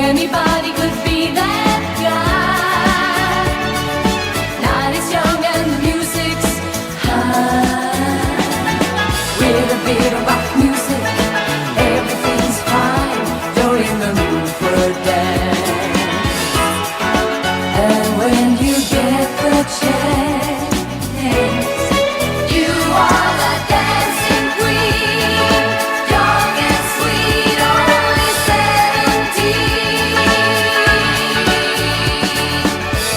Anybody could be that guy. Night is young and the music's high. With a bit of rock music, everything's fine. You're in the mood for a dance. And when you get the chance, you are the dancing queen. Young and sweet, only 17.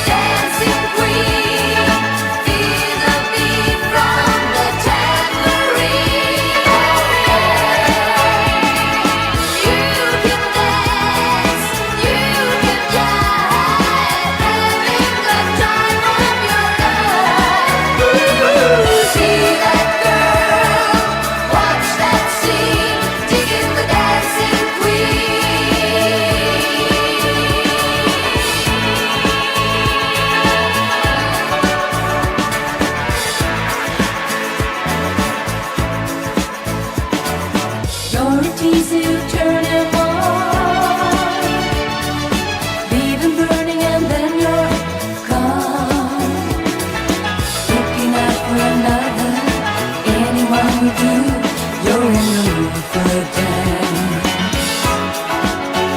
Dancing queen, feel the beat from the tambourine. You can dance, you can jive, having the time of your life. See that girl, watch that scene, digging the dancing queen. You're a tease, you turn him on, leave him burning and then you're gone. Looking out for another, anyone will do. You're in the mood for a dance.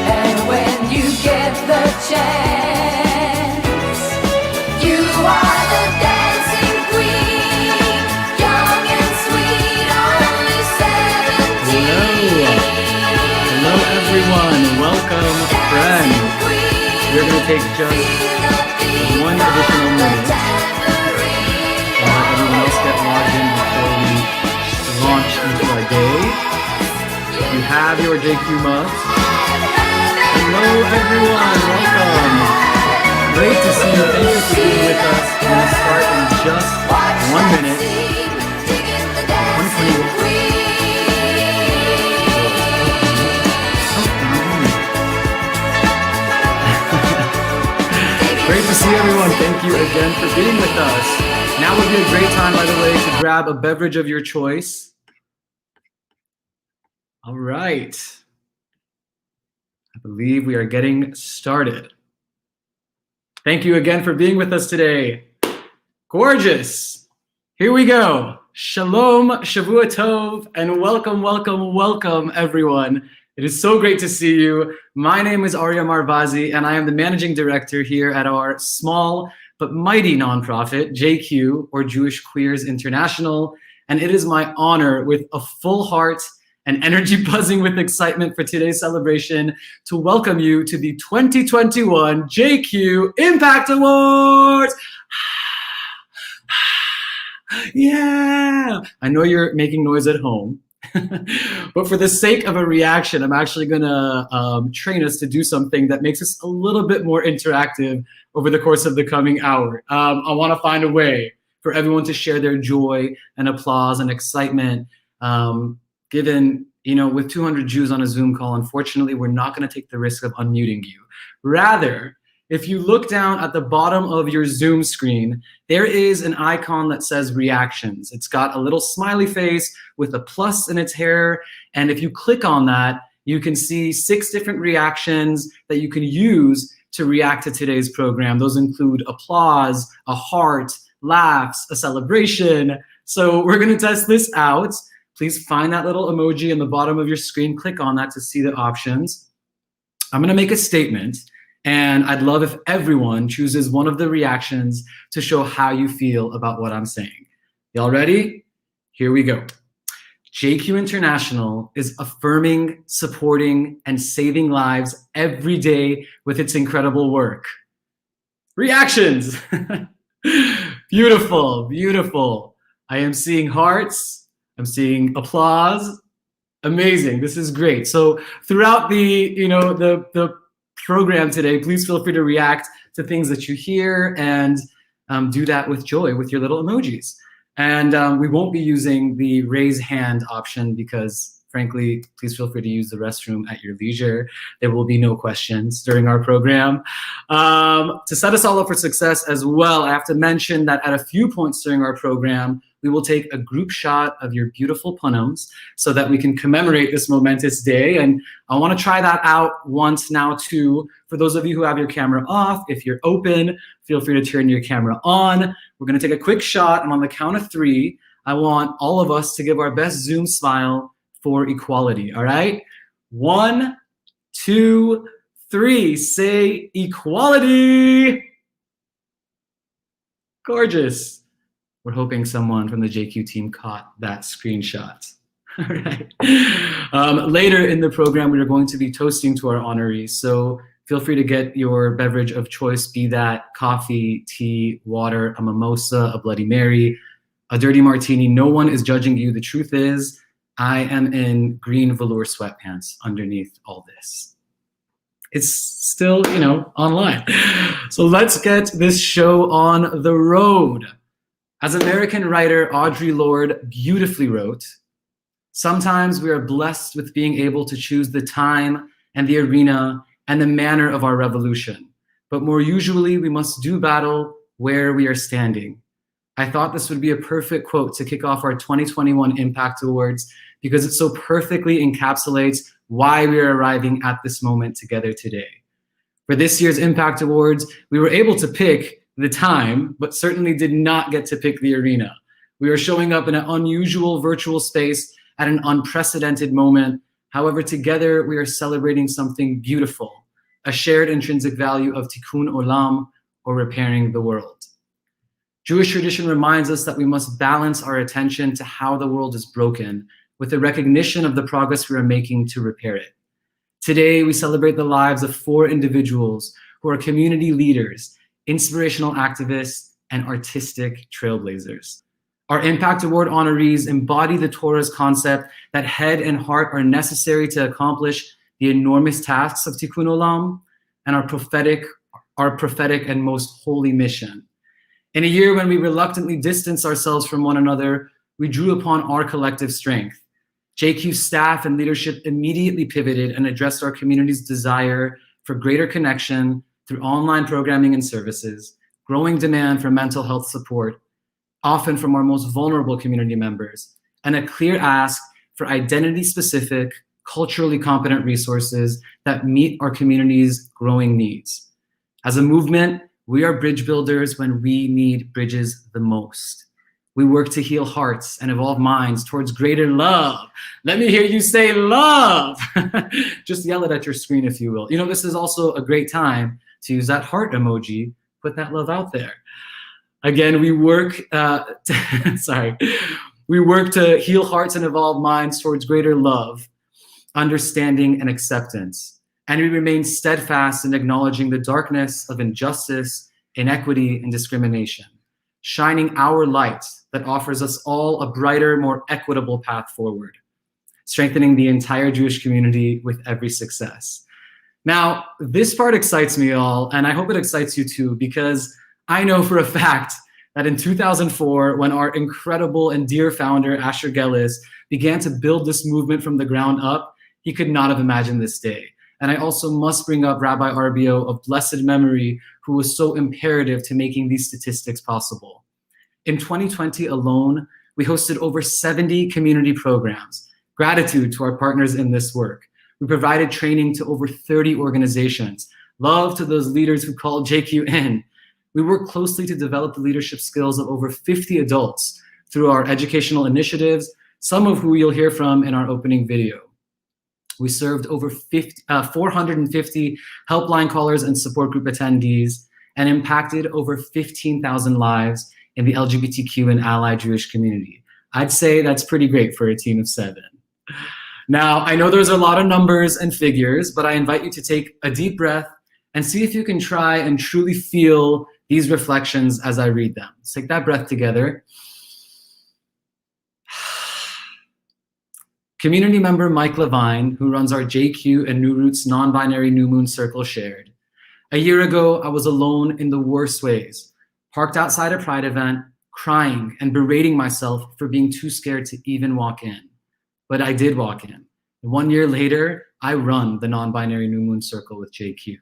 And when you get the chance, you are the dancing queen. Young and sweet, only 17. Hello everyone, welcome friends. We're going to take just one additional minute. Everyone else get logged in before we launch into our day. You have your JQ mugs. Hello everyone, welcome. Great to see you. Thank you for being with us. We're going to start in just 1 minute. 121. Great to see everyone. Thank you again for being with us. Now would be a great time, by the way, to grab a beverage of your choice. All right. I believe we are getting started. Thank you again for being with us today. Gorgeous. Here we go. Shalom, Shavua Tov, and welcome, welcome, welcome, everyone. It is so great to see you. My name is Arya Marvazi, and I am the managing director here at our small but mighty nonprofit, JQ, or Jewish Queers International. And it is my honor, with a full heart and energy buzzing with excitement for today's celebration, to welcome you to the 2021 JQ Impact Awards. Yeah! I know you're making noise at home. But for the sake of a reaction, I'm actually gonna train us to do something that makes us a little bit more interactive over the course of the coming hour. I wanna find a way for everyone to share their joy and applause and excitement. Given, with 200 Jews on a Zoom call, unfortunately, we're not gonna take the risk of unmuting you. Rather, if you look down at the bottom of your Zoom screen, there is an icon that says reactions. It's got a little smiley face with a plus in its hair. And if you click on that, you can see 6 different reactions that you can use to react to today's program. Those include applause, a heart, laughs, a celebration. So we're gonna test this out. Please find that little emoji in the bottom of your screen. Click on that to see the options. I'm gonna make a statement, and I'd love if everyone chooses one of the reactions to show how you feel about what I'm saying. Y'all ready? Here we go. JQ International is affirming, supporting, and saving lives every day with its incredible work. Reactions. Beautiful, beautiful. I am seeing hearts. I'm seeing applause. Amazing. This is great. So throughout the program today, please feel free to react to things that you hear, and do that with joy with your little emojis. And we won't be using the raise hand option because, frankly, please feel free to use the restroom at your leisure. There will be no questions during our program. To set us all up for success as well, I have to mention that at a few points during our program, we will take a group shot of your beautiful punams so that we can commemorate this momentous day. And I want to try that out once now too. For those of you who have your camera off, if you're open, feel free to turn your camera on. We're going to take a quick shot, and on the count of 3, I want all of us to give our best Zoom smile for equality, all right? 1, 2, 3, say equality. Gorgeous. We're hoping someone from the JQ team caught that screenshot. All right. Later in the program, we are going to be toasting to our honorees. So feel free to get your beverage of choice, be that coffee, tea, water, a mimosa, a Bloody Mary, a dirty martini. No one is judging you. The truth is, I am in green velour sweatpants underneath all this. It's still, online. So let's get this show on the road. As American writer Audre Lorde beautifully wrote, sometimes we are blessed with being able to choose the time and the arena and the manner of our revolution. But more usually, we must do battle where we are standing. I thought this would be a perfect quote to kick off our 2021 Impact Awards because it so perfectly encapsulates why we are arriving at this moment together today. For this year's Impact Awards, we were able to pick the time, but certainly did not get to pick the arena. We are showing up in an unusual virtual space at an unprecedented moment. However, together we are celebrating something beautiful, a shared intrinsic value of tikkun olam, or repairing the world. Jewish tradition reminds us that we must balance our attention to how the world is broken with the recognition of the progress we are making to repair it. Today, we celebrate the lives of 4 individuals who are community leaders, inspirational activists, and artistic trailblazers. Our Impact Award honorees embody the Torah's concept that head and heart are necessary to accomplish the enormous tasks of Tikkun Olam and our prophetic and most holy mission. In a year when we reluctantly distance ourselves from one another, we drew upon our collective strength. JQ staff and leadership immediately pivoted and addressed our community's desire for greater connection through online programming and services, growing demand for mental health support, often from our most vulnerable community members, and a clear ask for identity-specific, culturally competent resources that meet our community's growing needs. As a movement, we are bridge builders when we need bridges the most. We work to heal hearts and evolve minds towards greater love. Let me hear you say love. Just yell it at your screen if you will. This is also a great time to use that heart emoji, put that love out there. Again, we work we work to heal hearts and evolve minds towards greater love, understanding, and acceptance. And we remain steadfast in acknowledging the darkness of injustice, inequity, and discrimination, shining our light that offers us all a brighter, more equitable path forward, strengthening the entire Jewish community with every success. Now, this part excites me all, and I hope it excites you too, because I know for a fact that in 2004, when our incredible and dear founder, Asher Gellis, began to build this movement from the ground up, he could not have imagined this day. And I also must bring up Rabbi Arbio of blessed memory, who was so imperative to making these statistics possible. In 2020 alone, we hosted over 70 community programs. Gratitude to our partners in this work. We provided training to over 30 organizations. Love to those leaders who called JQ in. We worked closely to develop the leadership skills of over 50 adults through our educational initiatives, some of who you'll hear from in our opening video. We served over 450 helpline callers and support group attendees and impacted over 15,000 lives in the LGBTQ and allied Jewish community. I'd say that's pretty great for a team of 7. Now, I know there's a lot of numbers and figures, but I invite you to take a deep breath and see if you can try and truly feel these reflections as I read them. Let's take that breath together. Community member Mike Levine, who runs our JQ and New Roots non-binary New Moon Circle, shared, "A year ago, I was alone in the worst ways, parked outside a Pride event, crying and berating myself for being too scared to even walk in. But I did walk in. And 1 year later, I run the non-binary New Moon Circle with JQ."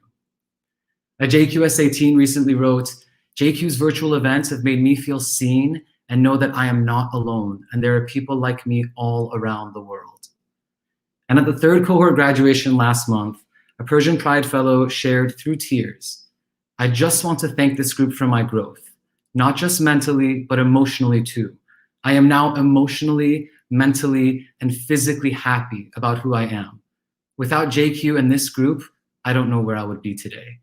A JQSA teen recently wrote, "JQ's virtual events have made me feel seen and know that I am not alone, and there are people like me all around the world. And at the third cohort graduation last month, a Persian Pride Fellow shared through tears, "I just want to thank this group for my growth, not just mentally, but emotionally too. I am now emotionally, mentally, and physically happy about who I am. Without JQ and this group, I don't know where I would be today."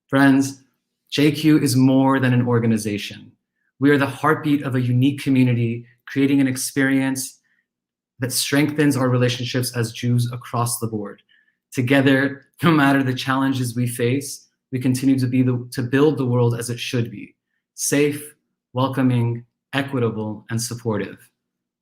Friends, JQ is more than an organization. We are the heartbeat of a unique community, creating an experience that strengthens our relationships as Jews across the board. Together, no matter the challenges we face, we continue to build the world as it should be: safe, welcoming, equitable, and supportive.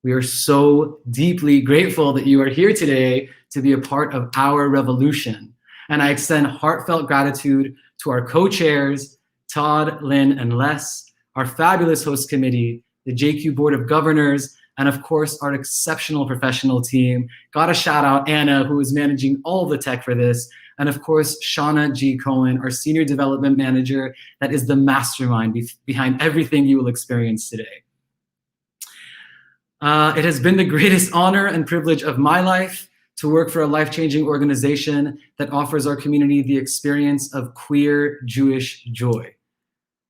We are so deeply grateful that you are here today to be a part of our revolution. And I extend heartfelt gratitude to our co-chairs, Todd, Lynn, and Les, our fabulous host committee, the JQ Board of Governors, and of course, our exceptional professional team. Gotta shout out Anna, who is managing all the tech for this. And of course, Shauna G. Cohen, our Senior Development Manager, that is the mastermind behind everything you will experience today. It has been the greatest honor and privilege of my life to work for a life-changing organization that offers our community the experience of queer Jewish joy.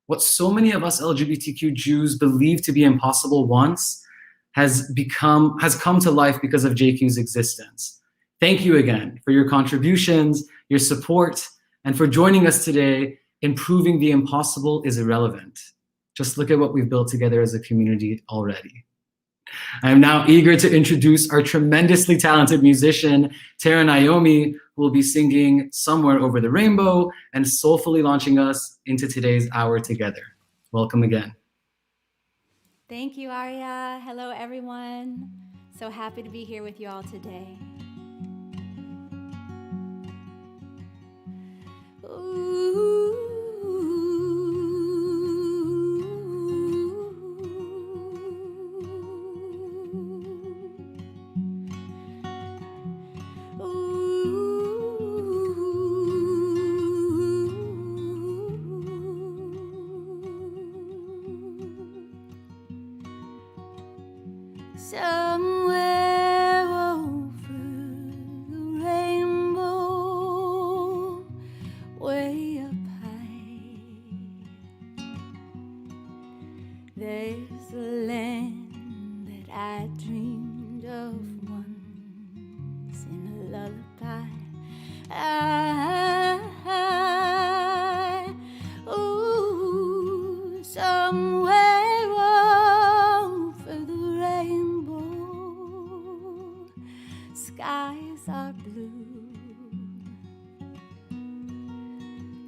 What so many of us LGBTQ Jews believed to be impossible once has come to life because of JQ's existence. Thank you again for your contributions, your support, and for joining us today in proving the impossible is irrelevant. Just look at what we've built together as a community already. I am now eager to introduce our tremendously talented musician, Tara Naomi, who will be singing Somewhere Over the Rainbow and soulfully launching us into today's hour together. Welcome again. Thank you, Arya. Hello, everyone. So happy to be here with you all today. Somewhere over the rainbow, way up high, there's a land that I dreamed of once in a lullaby. Somewhere over the rainbow, skies are blue,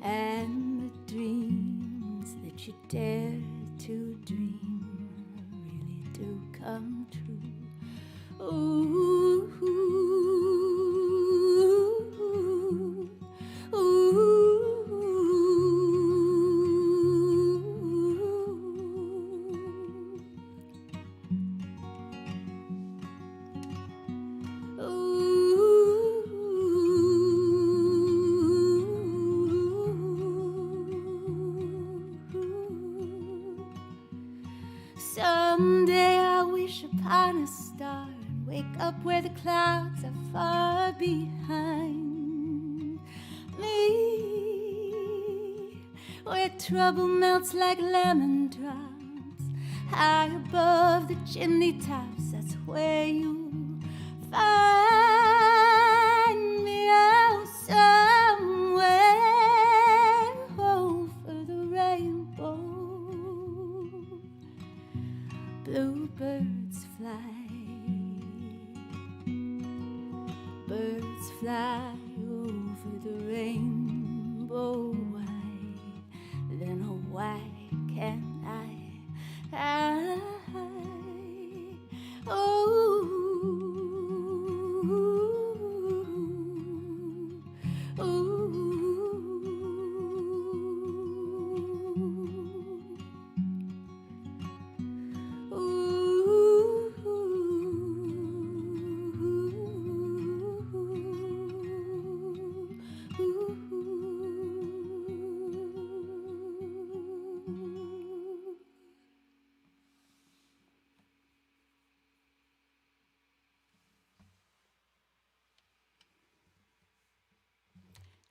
and the dreams that you dare to dream really do come true. Ooh, ooh, ooh. Someday I wish upon a star and wake up where the clouds are far behind me, where trouble melts like lemon drops, high above the chimney tops. That's where you find me. Oh, somewhere over the rainbow, bluebirds fly, birds fly over the rainbow. Why, then oh, why can't I?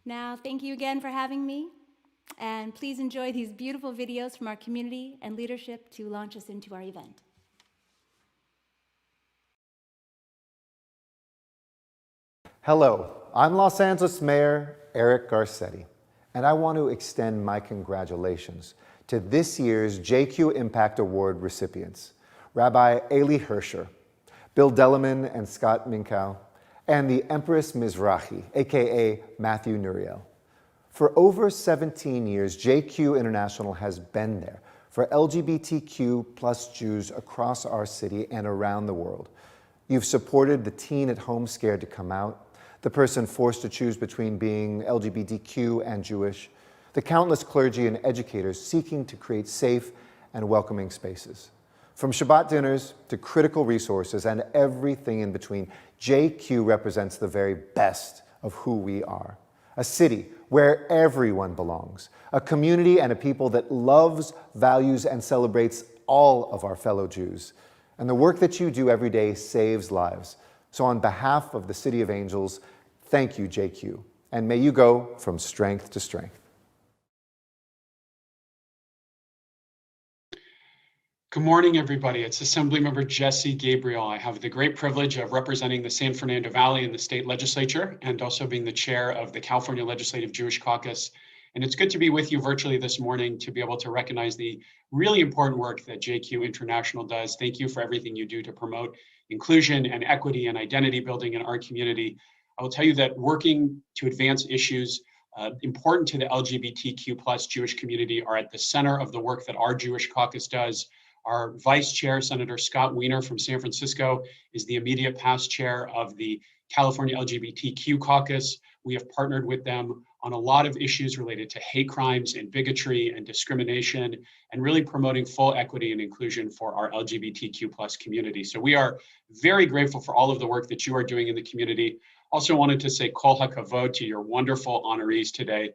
Now, thank you again for having me, and please enjoy these beautiful videos from our community and leadership to launch us into our event. Hello, I'm Los Angeles Mayor Eric Garcetti, and I want to extend my congratulations to this year's JQ Impact Award recipients, Rabbi Eli Hersher, Bill Delleman and Scott Minkow, and the Empress Mizrahi, aka Matthew Nuriel. For over 17 years, JQ International has been there for LGBTQ plus Jews across our city and around the world. You've supported the teen at home scared to come out, the person forced to choose between being LGBTQ and Jewish, the countless clergy and educators seeking to create safe and welcoming spaces. From Shabbat dinners to critical resources and everything in between, JQ represents the very best of who we are. A city where everyone belongs, a community and a people that loves, values, and celebrates all of our fellow Jews. And the work that you do every day saves lives. So on behalf of the City of Angels, thank you, JQ, and may you go from strength to strength. Good morning, everybody. It's Assemblymember Jesse Gabriel. I have the great privilege of representing the San Fernando Valley in the state legislature and also being the chair of the California Legislative Jewish Caucus. And it's good to be with you virtually this morning to be able to recognize the really important work that JQ International does. Thank you for everything you do to promote inclusion and equity and identity building in our community. I will tell you that working to advance issues important to the LGBTQ plus Jewish community are at the center of the work that our Jewish Caucus does. Our vice chair, Senator Scott Wiener from San Francisco, is the immediate past chair of the California LGBTQ Caucus. We have partnered with them on a lot of issues related to hate crimes and bigotry and discrimination, and really promoting full equity and inclusion for our LGBTQ plus community. So we are very grateful for all of the work that you are doing in the community. Also wanted to say Kol HaKavod to your wonderful honorees today.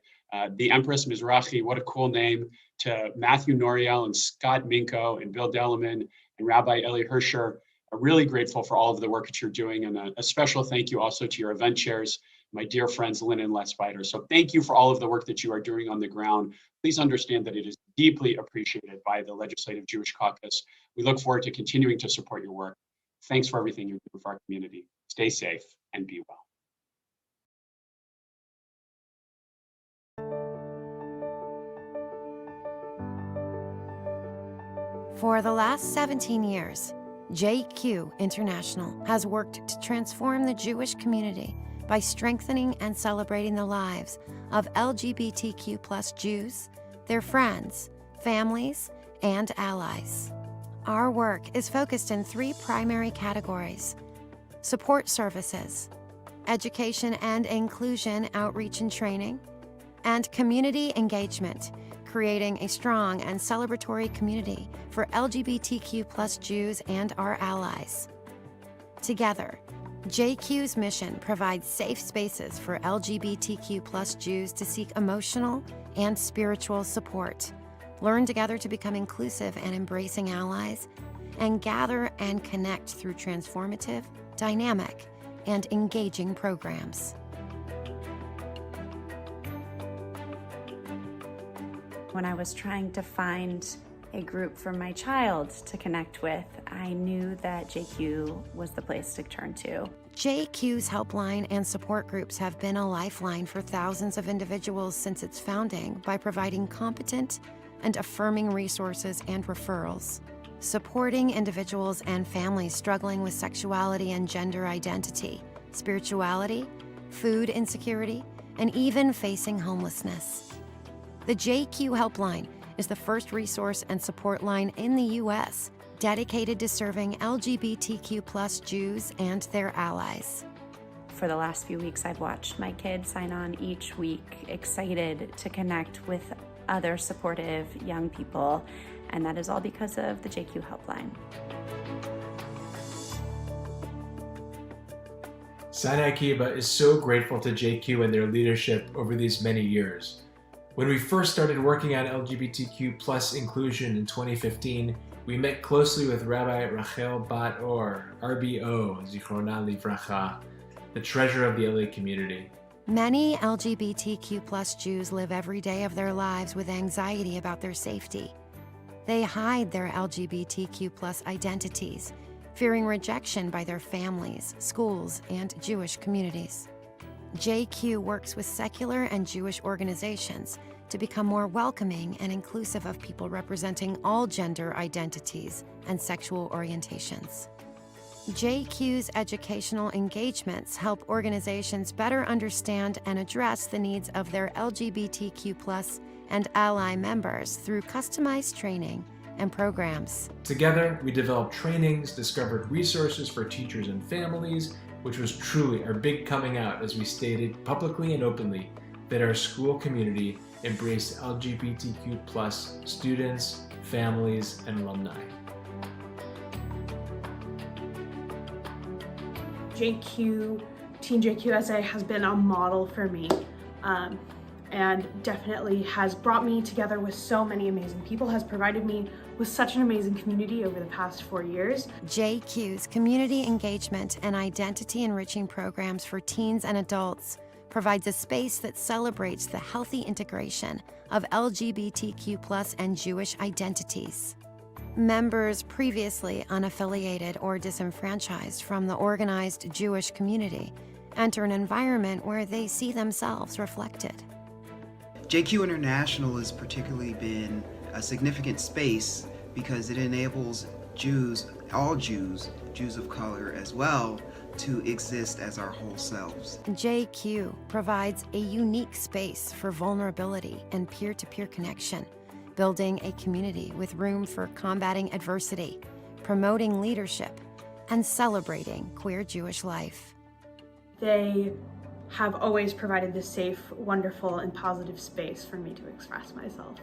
The Empress Mizrahi, what a cool name, to Matthew Noriel and Scott Minkow and Bill Delleman and Rabbi Eli Hersher. I'm really grateful for all of the work that you're doing, and a special thank you also to your event chairs, my dear friends Lynn and Les Bider. So thank you for all of the work that you are doing on the ground. Please understand that it is deeply appreciated by the Legislative Jewish Caucus. We look forward to continuing to support your work. Thanks for everything you do for our community. Stay safe and be well. For the last 17 years, JQ International has worked to transform the Jewish community by strengthening and celebrating the lives of LGBTQ+ Jews, their friends, families, and allies. Our work is focused in 3 primary categories: support services, education and inclusion outreach and training, and community engagement, creating a strong and celebratory community for LGBTQ+ Jews and our allies. Together, JQ's mission provides safe spaces for LGBTQ+ Jews to seek emotional and spiritual support, learn together to become inclusive and embracing allies, and gather and connect through transformative, dynamic, and engaging programs. When I was trying to find a group for my child to connect with, I knew that JQ was the place to turn to. JQ's helpline and support groups have been a lifeline for thousands of individuals since its founding by providing competent and affirming resources and referrals, supporting individuals and families struggling with sexuality and gender identity, spirituality, food insecurity, and even facing homelessness. The JQ Helpline is the first resource and support line in the U.S. dedicated to serving LGBTQ+ Jews and their allies. For the last few weeks, I've watched my kids sign on each week, excited to connect with other supportive young people, and that is all because of the JQ Helpline. Sinai Kiba is so grateful to JQ and their leadership over these many years. When we first started working on LGBTQ+ inclusion in 2015, we met closely with Rabbi Rachel Bat Or, RBO, Zichrona Livracha, the treasurer of the LA community. Many LGBTQ+ Jews live every day of their lives with anxiety about their safety. They hide their LGBTQ+ identities, fearing rejection by their families, schools, and Jewish communities. JQ works with secular and Jewish organizations to become more welcoming and inclusive of people representing all gender identities and sexual orientations. JQ's educational engagements help organizations better understand and address the needs of their LGBTQ+ and ally members through customized training and programs. Together, we developed trainings, discovered resources for teachers and families, which was truly our big coming out as we stated publicly and openly that our school community embraced LGBTQ+ students, families, and alumni. JQ, Teen JQ SA has been a model for me and definitely has brought me together with so many amazing people, has provided me with such an amazing community over the past 4 years. JQ's community engagement and identity enriching programs for teens and adults provides a space that celebrates the healthy integration of LGBTQ+ and Jewish identities. Members previously unaffiliated or disenfranchised from the organized Jewish community enter an environment where they see themselves reflected. JQ International has particularly been a significant space because it enables Jews, all Jews, Jews of color as well, to exist as our whole selves. JQ provides a unique space for vulnerability and peer-to-peer connection, building a community with room for combating adversity, promoting leadership, and celebrating queer Jewish life. They have always provided this safe, wonderful, and positive space for me to express myself.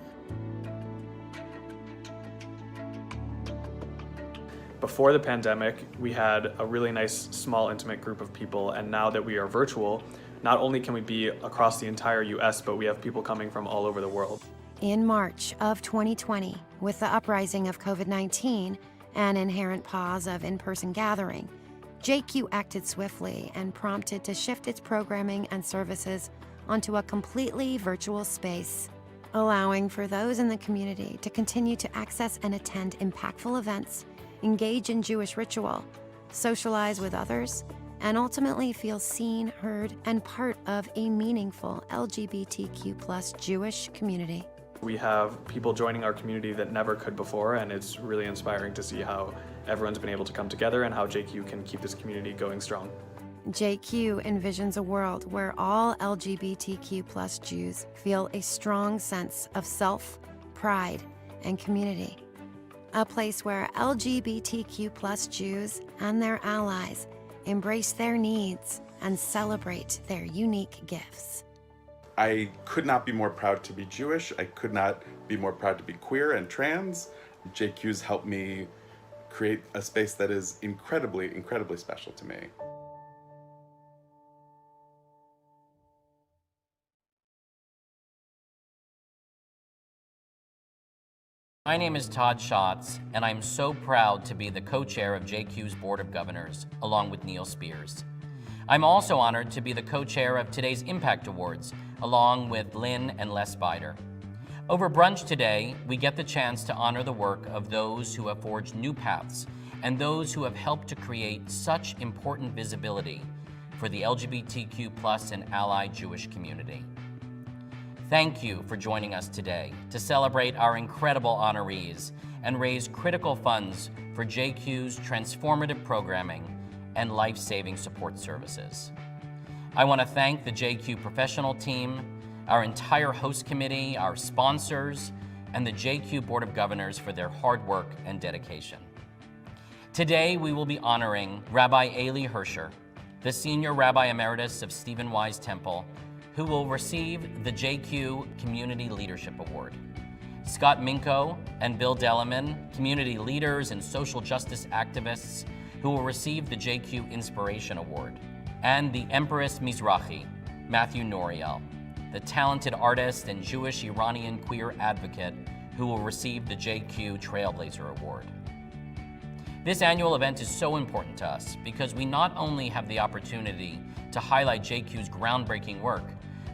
Before the pandemic, we had a really nice, small, intimate group of people, and now that we are virtual, not only can we be across the entire US, but we have people coming from all over the world. In March of 2020, with the uprising of COVID-19 and inherent pause of in-person gathering, JQ acted swiftly and prompted to shift its programming and services onto a completely virtual space, allowing for those in the community to continue to access and attend impactful events, engage in Jewish ritual, socialize with others, and ultimately feel seen, heard, and part of a meaningful LGBTQ+ Jewish community. We have people joining our community that never could before, and it's really inspiring to see how everyone's been able to come together and how JQ can keep this community going strong. JQ envisions a world where all LGBTQ+ Jews feel a strong sense of self, pride, and community. A place where LGBTQ+ Jews and their allies embrace their needs and celebrate their unique gifts. I could not be more proud to be Jewish. I could not be more proud to be queer and trans. JQ's helped me create a space that is incredibly, incredibly special to me. My name is Todd Schatz, and I'm so proud to be the co-chair of JQ's Board of Governors, along with Neil Spears. I'm also honored to be the co-chair of today's Impact Awards, along with Lynn and Les Bider. Over brunch today, we get the chance to honor the work of those who have forged new paths and those who have helped to create such important visibility for the LGBTQ+ and allied Jewish community. Thank you for joining us today to celebrate our incredible honorees and raise critical funds for JQ's transformative programming and life-saving support services. I want to thank the JQ professional team, our entire host committee, our sponsors, and the JQ Board of Governors for their hard work and dedication. Today, we will be honoring Rabbi Eli Hersher, the Senior Rabbi Emeritus of Stephen Wise Temple, who will receive the JQ Community Leadership Award. Scott Minko and Bill Delleman, community leaders and social justice activists, who will receive the JQ Inspiration Award. And the Empress Mizrahi, Matthew Noriel, the talented artist and Jewish Iranian queer advocate who will receive the JQ Trailblazer Award. This annual event is so important to us because we not only have the opportunity to highlight JQ's groundbreaking work,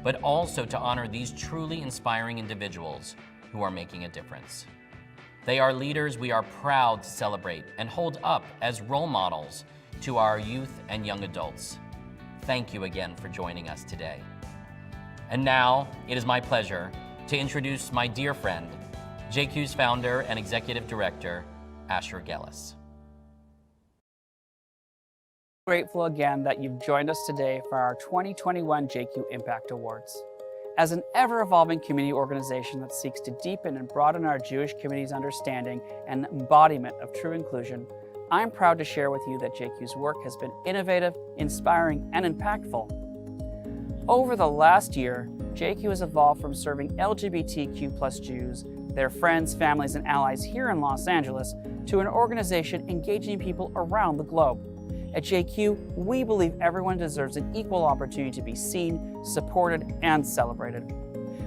but also to honor these truly inspiring individuals who are making a difference. They are leaders we are proud to celebrate and hold up as role models to our youth and young adults. Thank you again for joining us today. And now, it is my pleasure to introduce my dear friend, JQ's founder and executive director, Asher Gellis. Grateful again that you've joined us today for our 2021 JQ Impact Awards. As an ever-evolving community organization that seeks to deepen and broaden our Jewish community's understanding and embodiment of true inclusion, I'm proud to share with you that JQ's work has been innovative, inspiring, and impactful. Over the last year, JQ has evolved from serving LGBTQ+ Jews, their friends, families, and allies here in Los Angeles, to an organization engaging people around the globe. At JQ, we believe everyone deserves an equal opportunity to be seen, supported, and celebrated.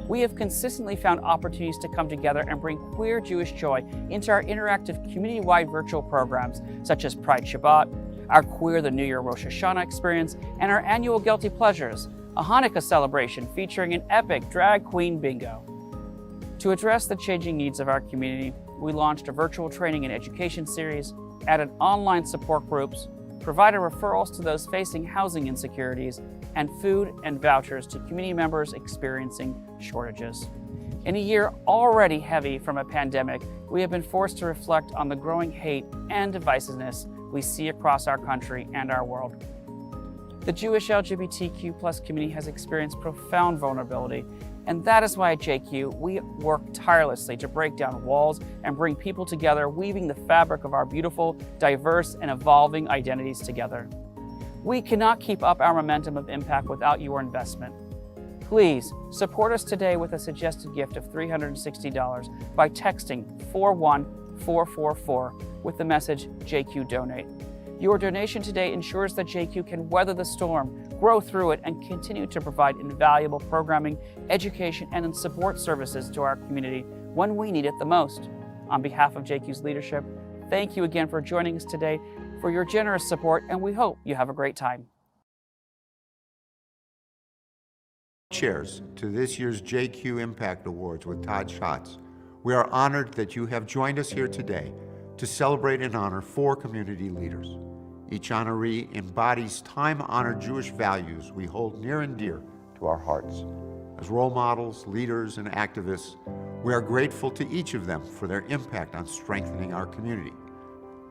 We have consistently found opportunities to come together and bring queer Jewish joy into our interactive community-wide virtual programs, such as Pride Shabbat, our Queer the New Year Rosh Hashanah experience, and our annual Guilty Pleasures, a Hanukkah celebration featuring an epic drag queen bingo. To address the changing needs of our community, we launched a virtual training and education series, added online support groups, provided referrals to those facing housing insecurities, and food and vouchers to community members experiencing shortages. In a year already heavy from a pandemic, we have been forced to reflect on the growing hate and divisiveness we see across our country and our world. The Jewish LGBTQ+ community has experienced profound vulnerability, and that is why at JQ, we work tirelessly to break down walls and bring people together, weaving the fabric of our beautiful, diverse, and evolving identities together. We cannot keep up our momentum of impact without your investment. Please support us today with a suggested gift of $360 by texting 41444 with the message JQ Donate. Your donation today ensures that JQ can weather the storm, grow through it, and continue to provide invaluable programming, education, and support services to our community when we need it the most. On behalf of JQ's leadership, thank you again for joining us today, for your generous support, and we hope you have a great time. Chairs to this year's JQ Impact Awards with Todd Schatz, we are honored that you have joined us here today to celebrate and honor 4 community leaders. Each honoree embodies time-honored Jewish values we hold near and dear to our hearts. As role models, leaders, and activists, we are grateful to each of them for their impact on strengthening our community.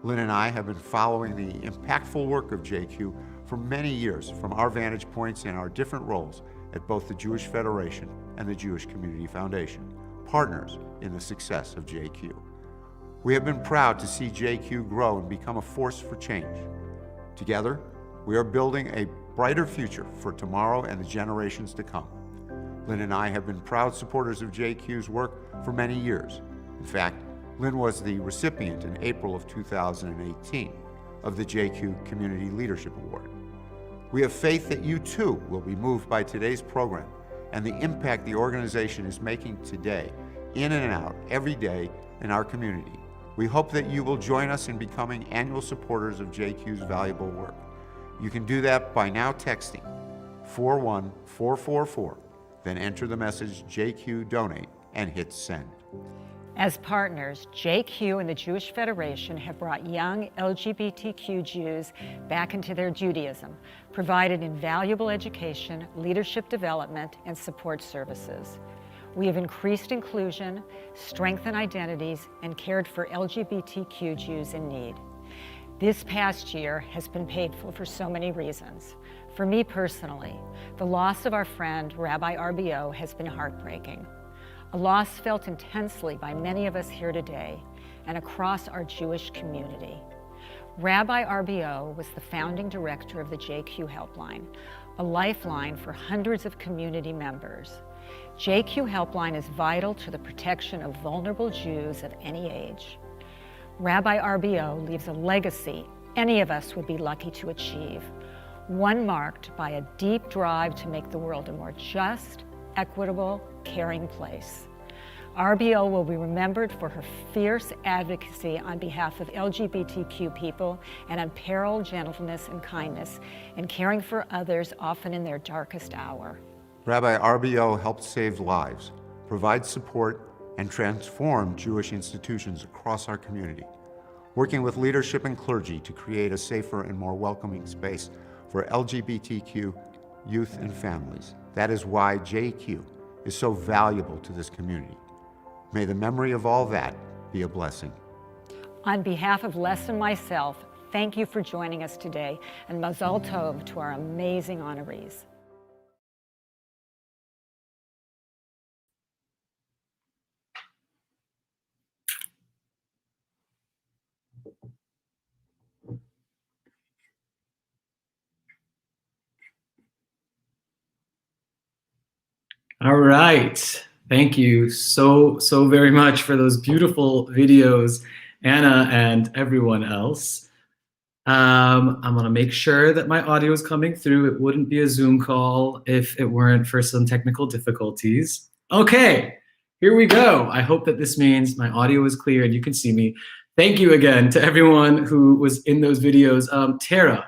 Lynn and I have been following the impactful work of JQ for many years from our vantage points and our different roles at both the Jewish Federation and the Jewish Community Foundation, partners in the success of JQ. We have been proud to see JQ grow and become a force for change. Together, we are building a brighter future for tomorrow and the generations to come. Lynn and I have been proud supporters of JQ's work for many years. In fact, Lynn was the recipient in April of 2018 of the JQ Community Leadership Award. We have faith that you too will be moved by today's program and the impact the organization is making today, in and out, every day in our community. We hope that you will join us in becoming annual supporters of JQ's valuable work. You can do that by now texting 41444, then enter the message JQ Donate and hit send. As partners, JQ and the Jewish Federation have brought young LGBTQ Jews back into their Judaism, provided invaluable education, leadership development, and support services. We have increased inclusion, strengthened identities, and cared for LGBTQ Jews in need. This past year has been painful for so many reasons. For me personally, the loss of our friend, Rabbi RBO, has been heartbreaking. A loss felt intensely by many of us here today and across our Jewish community. Rabbi RBO was the founding director of the JQ Helpline, a lifeline for hundreds of community members. JQ Helpline is vital to the protection of vulnerable Jews of any age. Rabbi RBO leaves a legacy any of us would be lucky to achieve, one marked by a deep drive to make the world a more just, equitable, caring place. RBO will be remembered for her fierce advocacy on behalf of LGBTQ people and unparalleled gentleness and kindness in caring for others, often in their darkest hour. Rabbi RBO helped save lives, provide support, and transform Jewish institutions across our community, working with leadership and clergy to create a safer and more welcoming space for LGBTQ youth and families. That is why JQ is so valuable to this community. May the memory of all that be a blessing. On behalf of Les and myself, thank you for joining us today, and Mazal Tov to our amazing honorees. All right. Thank you so very much for those beautiful videos, Anna and everyone else. I'm gonna make sure that my audio is coming through. It wouldn't be a Zoom call if it weren't for some technical difficulties. Okay, here we go. I hope that this means my audio is clear and you can see me. Thank you again to everyone who was in those videos. Tara,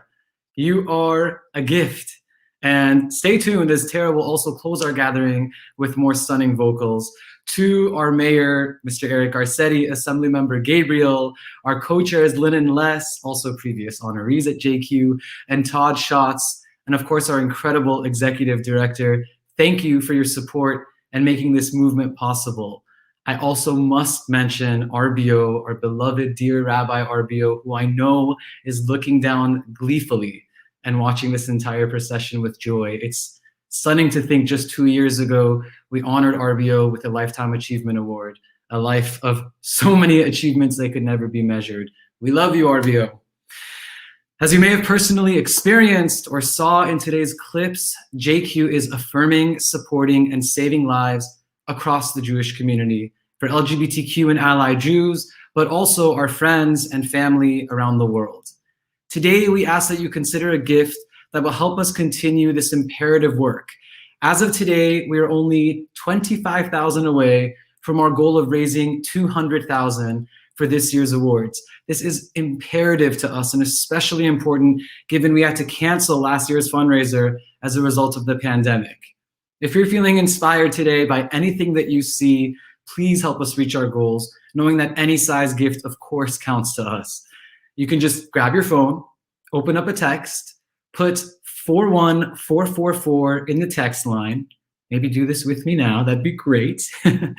you are a gift. And stay tuned as Tara will also close our gathering with more stunning vocals. To our mayor, Mr. Eric Garcetti, Assemblymember Gabriel, our co-chairs Lynn and Les, also previous honorees at JQ, and Todd Schatz, and of course our incredible executive director. Thank you for your support and making this movement possible. I also must mention RBO, our beloved dear Rabbi RBO, who I know is looking down gleefully and watching this entire procession with joy. It's stunning to think just 2 years ago, we honored RBO with a Lifetime Achievement Award, a life of so many achievements they could never be measured. We love you, RBO. As you may have personally experienced or saw in today's clips, JQ is affirming, supporting, and saving lives across the Jewish community for LGBTQ and allied Jews, but also our friends and family around the world. Today, we ask that you consider a gift that will help us continue this imperative work. As of today, we are only $25,000 away from our goal of raising $200,000 for this year's awards. This is imperative to us and especially important given we had to cancel last year's fundraiser as a result of the pandemic. If you're feeling inspired today by anything that you see, please help us reach our goals, knowing that any size gift, of course, counts to us. You can just grab your phone, open up a text, put 41444 in the text line. Maybe do this with me now, that'd be great. Text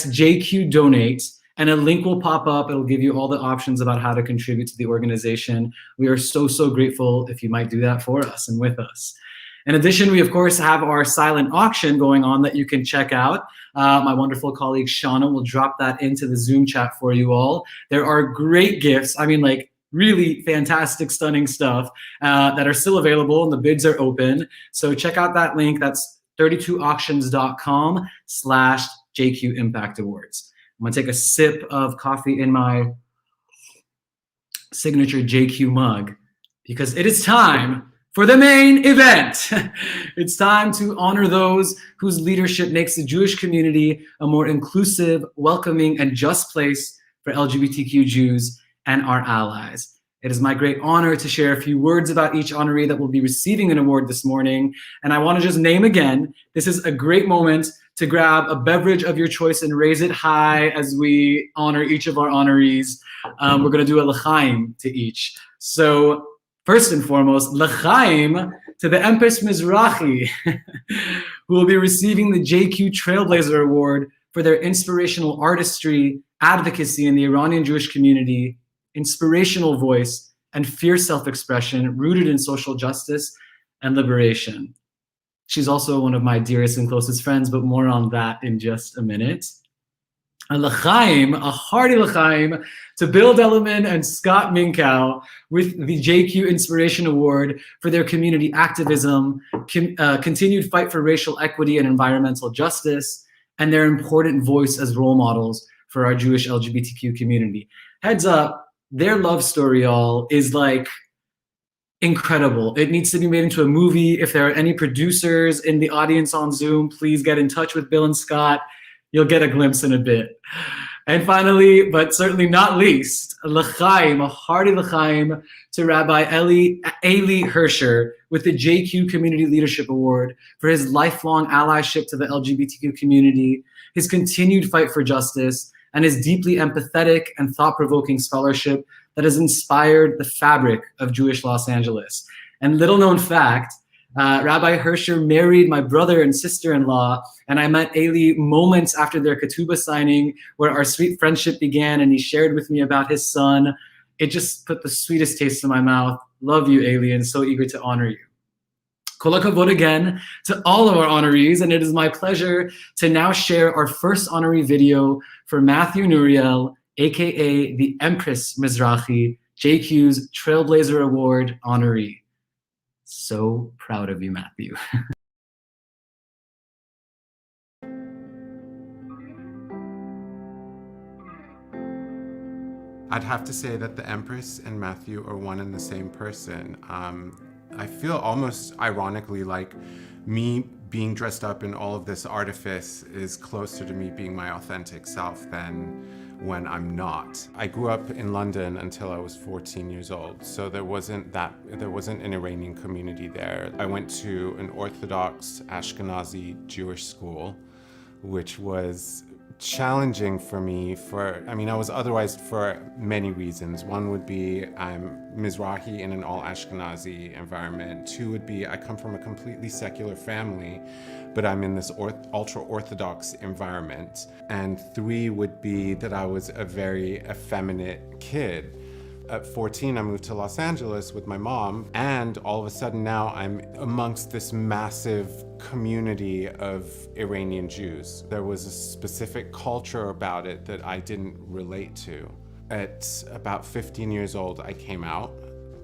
JQ Donate, and a link will pop up. It'll give you all the options about how to contribute to the organization. We are so grateful if you might do that for us and with us. In addition, we of course have our silent auction going on that you can check out. My wonderful colleague Shauna will drop that into the Zoom chat for you all. There are great gifts. I mean, like really fantastic, stunning stuff that are still available and the bids are open. So check out that link. That's 32auctions.com/JQ Impact Awards. I'm gonna take a sip of coffee in my signature JQ mug because it is time for the main event. It's time to honor those whose leadership makes the Jewish community a more inclusive, welcoming, and just place for LGBTQ Jews and our allies. It is my great honor to share a few words about each honoree that will be receiving an award this morning. And I want to just name again, this is a great moment to grab a beverage of your choice and raise it high as we honor each of our honorees. We're going to do a l'chaim to each. So first and foremost, l'chaim to the Empress Mizrahi, who will be receiving the JQ Trailblazer Award for their inspirational artistry, advocacy in the Iranian Jewish community, inspirational voice, and fierce self-expression rooted in social justice and liberation. She's also one of my dearest and closest friends, but more on that in just a minute. A l'chaim, a hearty l'chaim to Bill Dellerman and Scott Minkow with the JQ Inspiration Award for their community activism, continued fight for racial equity and environmental justice, and their important voice as role models for our Jewish LGBTQ community. Heads up, their love story, y'all, is like incredible. It needs to be made into a movie. If there are any producers in the audience on Zoom, please get in touch with Bill and Scott. You'll get a glimpse in a bit. And finally, but certainly not least, l'chaim, a hearty l'chaim to Rabbi Eli Hersher with the JQ Community Leadership Award for his lifelong allyship to the LGBTQ community, his continued fight for justice, and his deeply empathetic and thought-provoking scholarship that has inspired the fabric of Jewish Los Angeles. And little known fact, Rabbi Hersher married my brother and sister-in-law, and I met Eli moments after their ketubah signing, where our sweet friendship began, and he shared with me about his son. It just put the sweetest taste in my mouth. Love you, Eli, and so eager to honor you. Kol hakavod again to all of our honorees, and it is my pleasure to now share our first honoree video for Matthew Nuriel, aka the Empress Mizrahi, JQ's Trailblazer Award honoree. So proud of you, Matthew. I'd have to say that the Empress and Matthew are one and the same person. I feel almost ironically like me being dressed up in all of this artifice is closer to me being my authentic self than when I'm not. I grew up in London until I was 14 years old, so there wasn't an Iranian community there. I went to an Orthodox Ashkenazi Jewish school, which was challenging for me I was otherwise for many reasons. One would be I'm Mizrahi in an all Ashkenazi environment. Two would be I come from a completely secular family, but I'm in this ultra-Orthodox environment. And three would be that I was a very effeminate kid. At 14, I moved to Los Angeles with my mom, and all of a sudden now I'm amongst this massive community of Iranian Jews. There was a specific culture about it that I didn't relate to. At about 15 years old, I came out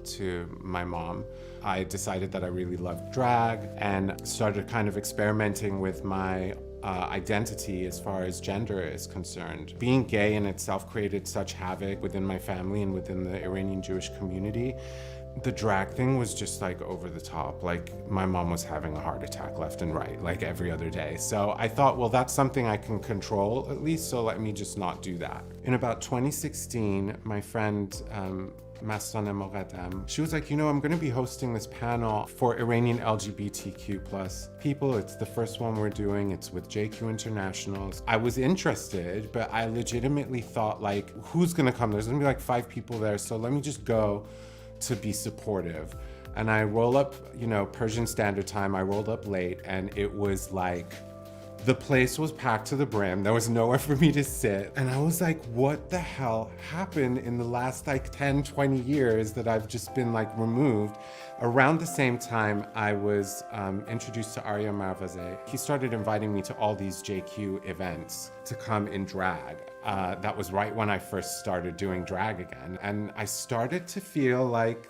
to my mom. I decided that I really loved drag and started kind of experimenting with my identity as far as gender is concerned. Being gay in itself created such havoc within my family and within the Iranian Jewish community. The drag thing was just like over the top. Like my mom was having a heart attack left and right, like every other day. So I thought, well, that's something I can control at least, so let me just not do that. In about 2016, my friend, Mastana Moghadam, she was like, I'm going to be hosting this panel for Iranian LGBTQ plus people. It's the first one we're doing. It's with JQ International. I was interested, but I legitimately thought like, who's going to come? There's going to be like 5 people there, so let me just go to be supportive. And I roll up, Persian Standard Time, I rolled up late, and it was like, the place was packed to the brim. There was nowhere for me to sit. And I was like, what the hell happened in the last like 10, 20 years that I've just been like removed? Around the same time, I was introduced to Arya Marvazeh. He started inviting me to all these JQ events to come in drag. That was right when I first started doing drag again. And I started to feel like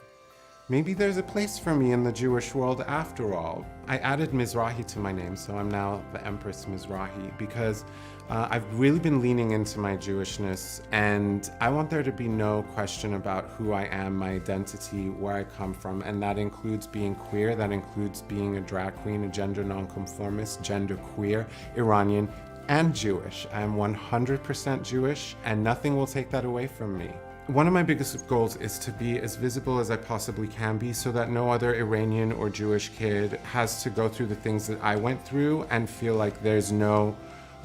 maybe there's a place for me in the Jewish world after all. I added Mizrahi to my name, so I'm now the Empress Mizrahi, because I've really been leaning into my Jewishness, and I want there to be no question about who I am, my identity, where I come from, and that includes being queer, that includes being a drag queen, a gender nonconformist, gender queer, Iranian, and Jewish. I am 100% Jewish, and nothing will take that away from me. One of my biggest goals is to be as visible as I possibly can be so that no other Iranian or Jewish kid has to go through the things that I went through and feel like there's no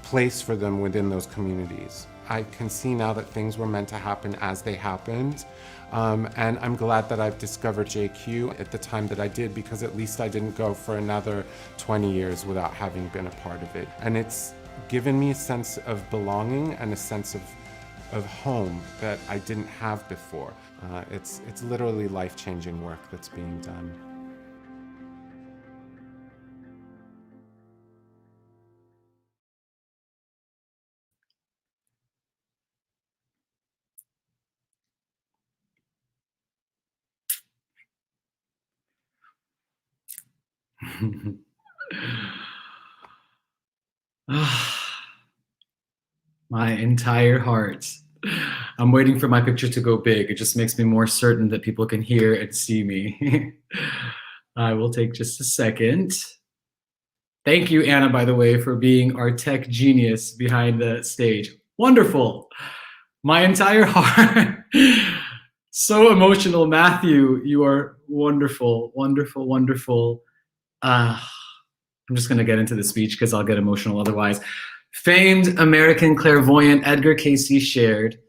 place for them within those communities. I can see now that things were meant to happen as they happened. And I'm glad that I've discovered JQ at the time that I did, because at least I didn't go for another 20 years without having been a part of it. And it's given me a sense of belonging and a sense of home that I didn't have before. It's literally life-changing work that's being done. My entire heart. I'm waiting for my picture to go big. It just makes me more certain that people can hear and see me. I will take just a second. Thank you, Anna, by the way, for being our tech genius behind the stage. Wonderful. My entire heart. So emotional. Matthew, you are wonderful, wonderful, wonderful. I'm just going to get into the speech because I'll get emotional otherwise. Famed American clairvoyant Edgar Cayce shared,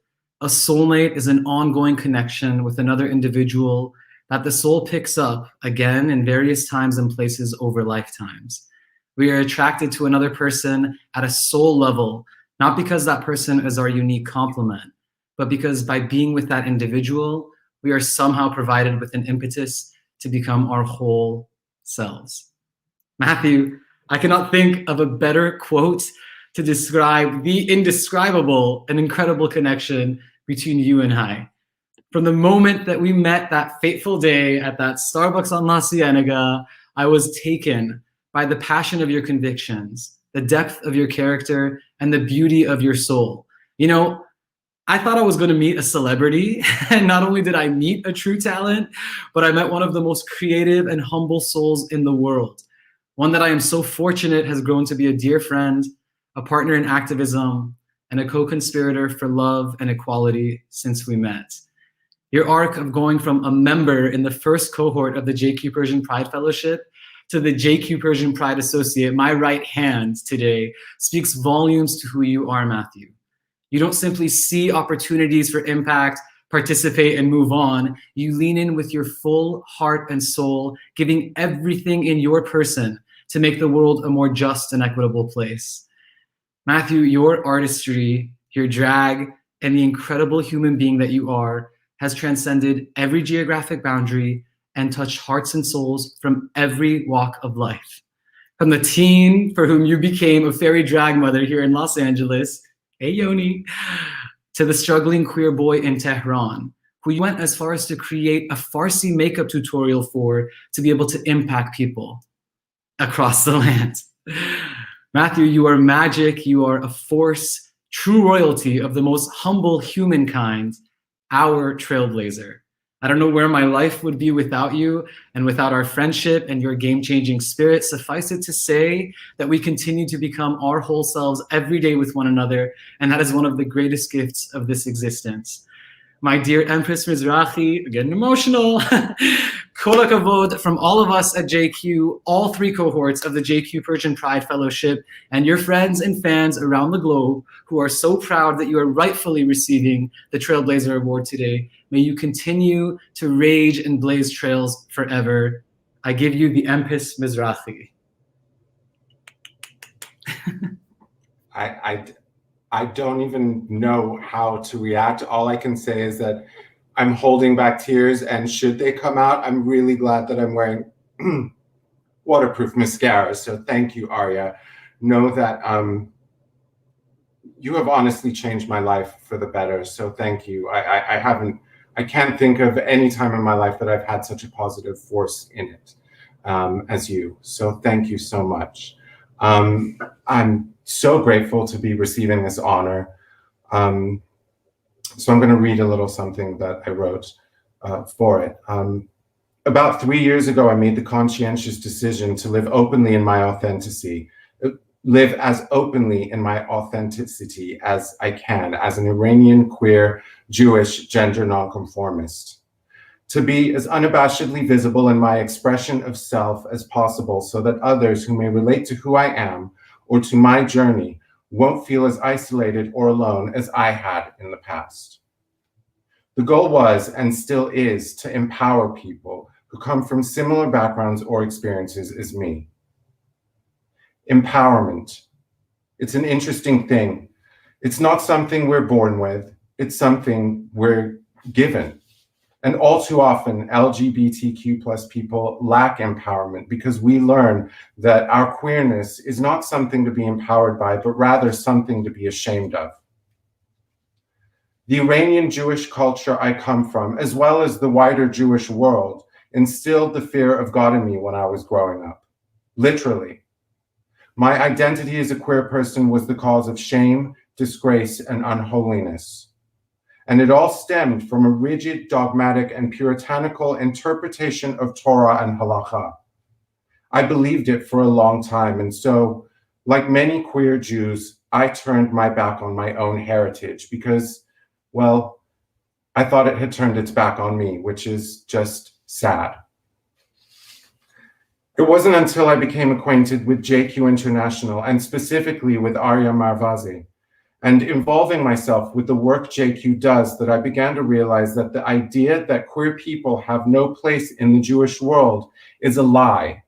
a soulmate is an ongoing connection with another individual that the soul picks up again in various times and places over lifetimes. We are attracted to another person at a soul level, not because that person is our unique complement, but because by being with that individual, we are somehow provided with an impetus to become our whole selves. Matthew, I cannot think of a better quote to describe the indescribable and incredible connection between you and I. From the moment that we met that fateful day at that Starbucks on La Cienega, I was taken by the passion of your convictions, the depth of your character, and the beauty of your soul. You know, I thought I was going to meet a celebrity, and not only did I meet a true talent, but I met one of the most creative and humble souls in the world. One that I am so fortunate has grown to be a dear friend, a partner in activism, and a co-conspirator for love and equality since we met. Your arc of going from a member in the first cohort of the JQ Persian Pride Fellowship to the JQ Persian Pride Associate, my right hand today, speaks volumes to who you are, Matthew. You don't simply see opportunities for impact, participate, and move on. You lean in with your full heart and soul, giving everything in your person to make the world a more just and equitable place. Matthew, your artistry, your drag, and the incredible human being that you are has transcended every geographic boundary and touched hearts and souls from every walk of life. From the teen for whom you became a fairy drag mother here in Los Angeles, hey Yoni, to the struggling queer boy in Tehran, who you went as far as to create a Farsi makeup tutorial for to be able to impact people across the land. Matthew, you are magic, you are a force, true royalty of the most humble humankind, our trailblazer. I don't know where my life would be without you and without our friendship and your game-changing spirit. Suffice it to say that we continue to become our whole selves every day with one another, and that is one of the greatest gifts of this existence. My dear Empress Mizrahi, I'm getting emotional. Kol hakavod from all of us at JQ, all 3 cohorts of the JQ Persian Pride Fellowship, and your friends and fans around the globe who are so proud that you are rightfully receiving the Trailblazer Award today. May you continue to rage and blaze trails forever. I give you the Empress Mizrahi. I don't even know how to react. All I can say is that I'm holding back tears, and should they come out, I'm really glad that I'm wearing waterproof mascara. So thank you, Arya. Know that you have honestly changed my life for the better. So thank you. I can't think of any time in my life that I've had such a positive force in it as you. So thank you so much. I'm so grateful to be receiving this honor. So I'm going to read a little something that I wrote for it. About 3 years ago, I made the conscientious decision to live openly in my authenticity, live as openly in my authenticity as I can, as an Iranian queer Jewish gender nonconformist. To be as unabashedly visible in my expression of self as possible so that others who may relate to who I am or to my journey won't feel as isolated or alone as I had in the past. The goal was and still is to empower people who come from similar backgrounds or experiences as me. Empowerment. It's an interesting thing. It's not something we're born with. It's something we're given. And all too often, LGBTQ+ people lack empowerment because we learn that our queerness is not something to be empowered by, but rather something to be ashamed of. The Iranian Jewish culture I come from, as well as the wider Jewish world, instilled the fear of God in me when I was growing up. Literally. My identity as a queer person was the cause of shame, disgrace, and unholiness. And it all stemmed from a rigid, dogmatic, and puritanical interpretation of Torah and halakha. I believed it for a long time, and so, like many queer Jews, I turned my back on my own heritage because, well, I thought it had turned its back on me, which is just sad. It wasn't until I became acquainted with JQ International, and specifically with Arya Marvazi, and involving myself with the work JQ does, that I began to realize that the idea that queer people have no place in the Jewish world is a lie.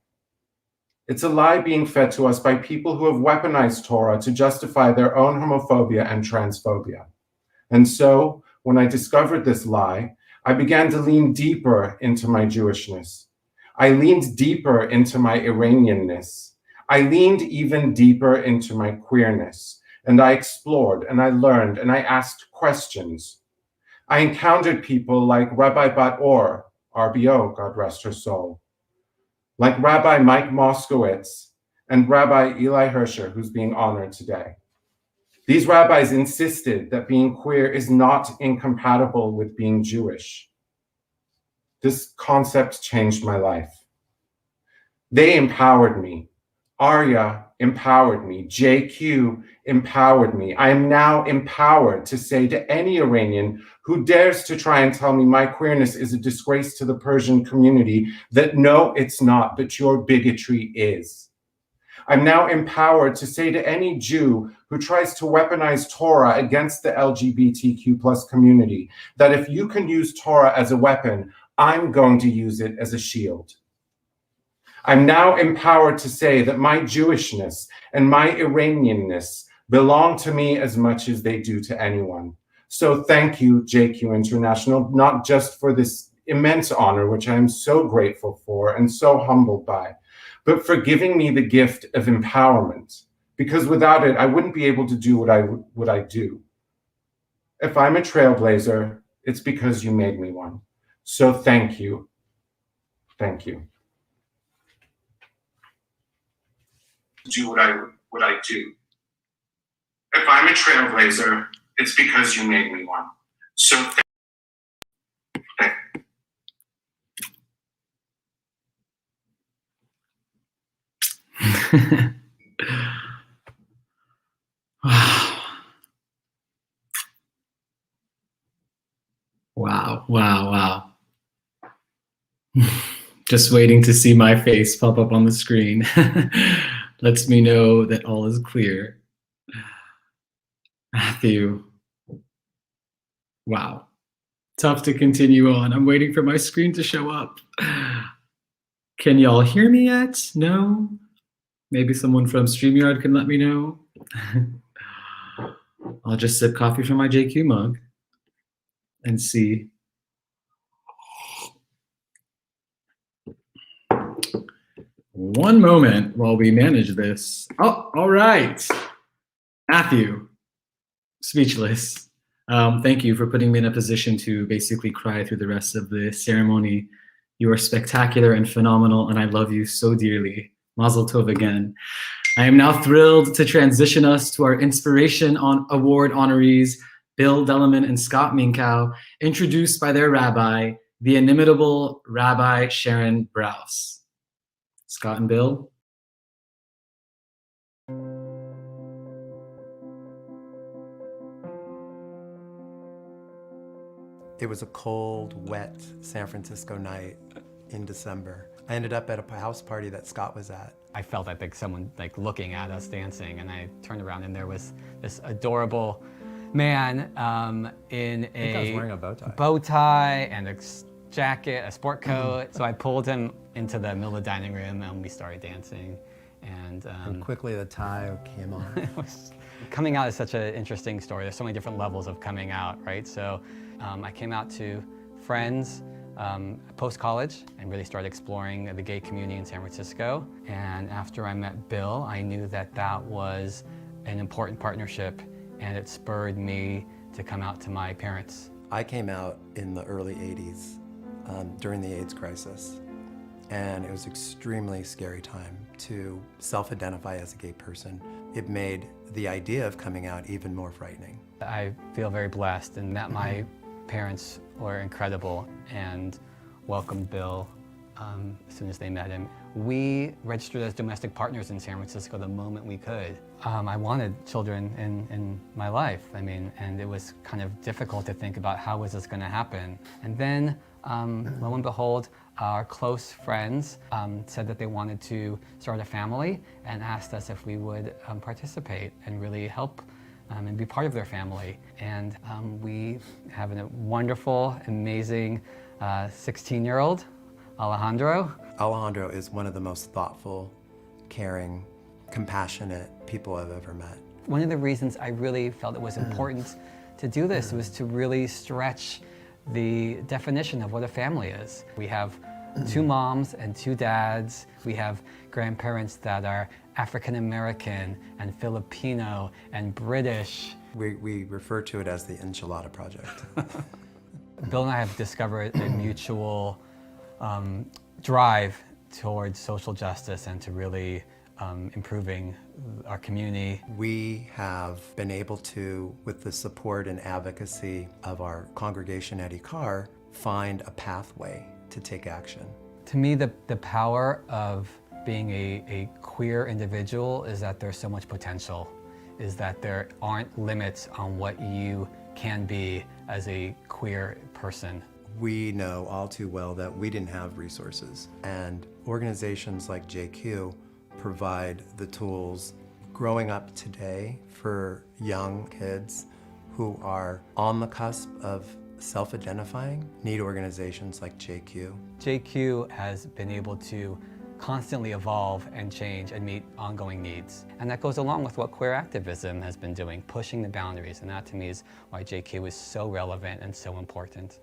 It's a lie being fed to us by people who have weaponized Torah to justify their own homophobia and transphobia. And so, when I discovered this lie, I began to lean deeper into my Jewishness. I leaned deeper into my Iranianness. I leaned even deeper into my queerness. And I explored, and I learned, and I asked questions. I encountered people like Rabbi Bat Or, RBO, God rest her soul, like Rabbi Mike Moskowitz and Rabbi Eli Hersher, who's being honored today. These rabbis insisted that being queer is not incompatible with being Jewish. This concept changed my life. They empowered me. Arya empowered me. JQ empowered me. I am now empowered to say to any Iranian who dares to try and tell me my queerness is a disgrace to the Persian community that no, it's not, but your bigotry is. I'm now empowered to say to any Jew who tries to weaponize Torah against the LGBTQ+ community that if you can use Torah as a weapon, I'm going to use it as a shield. I'm now empowered to say that my Jewishness and my Iranianness belong to me as much as they do to anyone. So thank you, JQ International, not just for this immense honor, which I am so grateful for and so humbled by, but for giving me the gift of empowerment, because without it, I wouldn't be able to do what I do. If I'm a trailblazer, it's because you made me one. So thank you. Thank you. Do what I do. If I'm a trailblazer, it's because you made me one. So thank you. Wow, wow, wow. Just waiting to see my face pop up on the screen. Lets me know that all is clear. Matthew. Wow. Tough to continue on. I'm waiting for my screen to show up. Can y'all hear me yet? No? Maybe someone from StreamYard can let me know. I'll just sip coffee from my JQ mug and see. One moment while we manage this. Oh, all right. Matthew, speechless. Thank you for putting me in a position to basically cry through the rest of the ceremony. You are spectacular and phenomenal, and I love you so dearly. Mazel tov again. I am now thrilled to transition us to our Inspiration Award honorees, Bill Delleman and Scott Minkow, introduced by their rabbi, the inimitable Rabbi Sharon Brous. Scott and Bill. It was a cold, wet San Francisco night in December. I ended up at a house party that Scott was at. I felt someone looking at us dancing, and I turned around and there was this adorable man in I think I was wearing a bow tie and a jacket, a sport coat. So I pulled him into the middle of the dining room and we started dancing. And quickly the tie came on. Coming out is such an interesting story. There's so many different levels of coming out, right? So I came out to friends post-college and really started exploring the gay community in San Francisco. And after I met Bill, I knew that that was an important partnership, and it spurred me to come out to my parents. I came out in the early 80s during the AIDS crisis, and it was an extremely scary time to self-identify as a gay person. It made the idea of coming out even more frightening. I feel very blessed in that my parents were incredible and welcomed Bill as soon as they met him. we registered as domestic partners in San Francisco the moment we could. I wanted children in my life, and it was kind of difficult to think about how was this going to happen. And then, lo and behold, our close friends said that they wanted to start a family and asked us if we would participate and really help and be part of their family. And we have a wonderful, amazing 16-year-old, Alejandro. Alejandro is one of the most thoughtful, caring, compassionate people I've ever met. One of the reasons I really felt it was important to do this was to really stretch the definition of what a family is. We have 2 moms and 2 dads. We have grandparents that are African American and Filipino and British. We refer to it as the Enchilada Project. Bill and I have discovered a mutual drive towards social justice and to really improving our community. We have been able to, with the support and advocacy of our congregation at ICAR, find a pathway to take action. To me, the power of being a queer individual is that there's so much potential, is that there aren't limits on what you can be as a queer person. We know all too well that we didn't have resources, and organizations like JQ provide the tools. Growing up today for young kids who are on the cusp of self-identifying need organizations like JQ. JQ has been able to constantly evolve and change and meet ongoing needs. And that goes along with what queer activism has been doing, pushing the boundaries. And that to me is why JQ is so relevant and so important.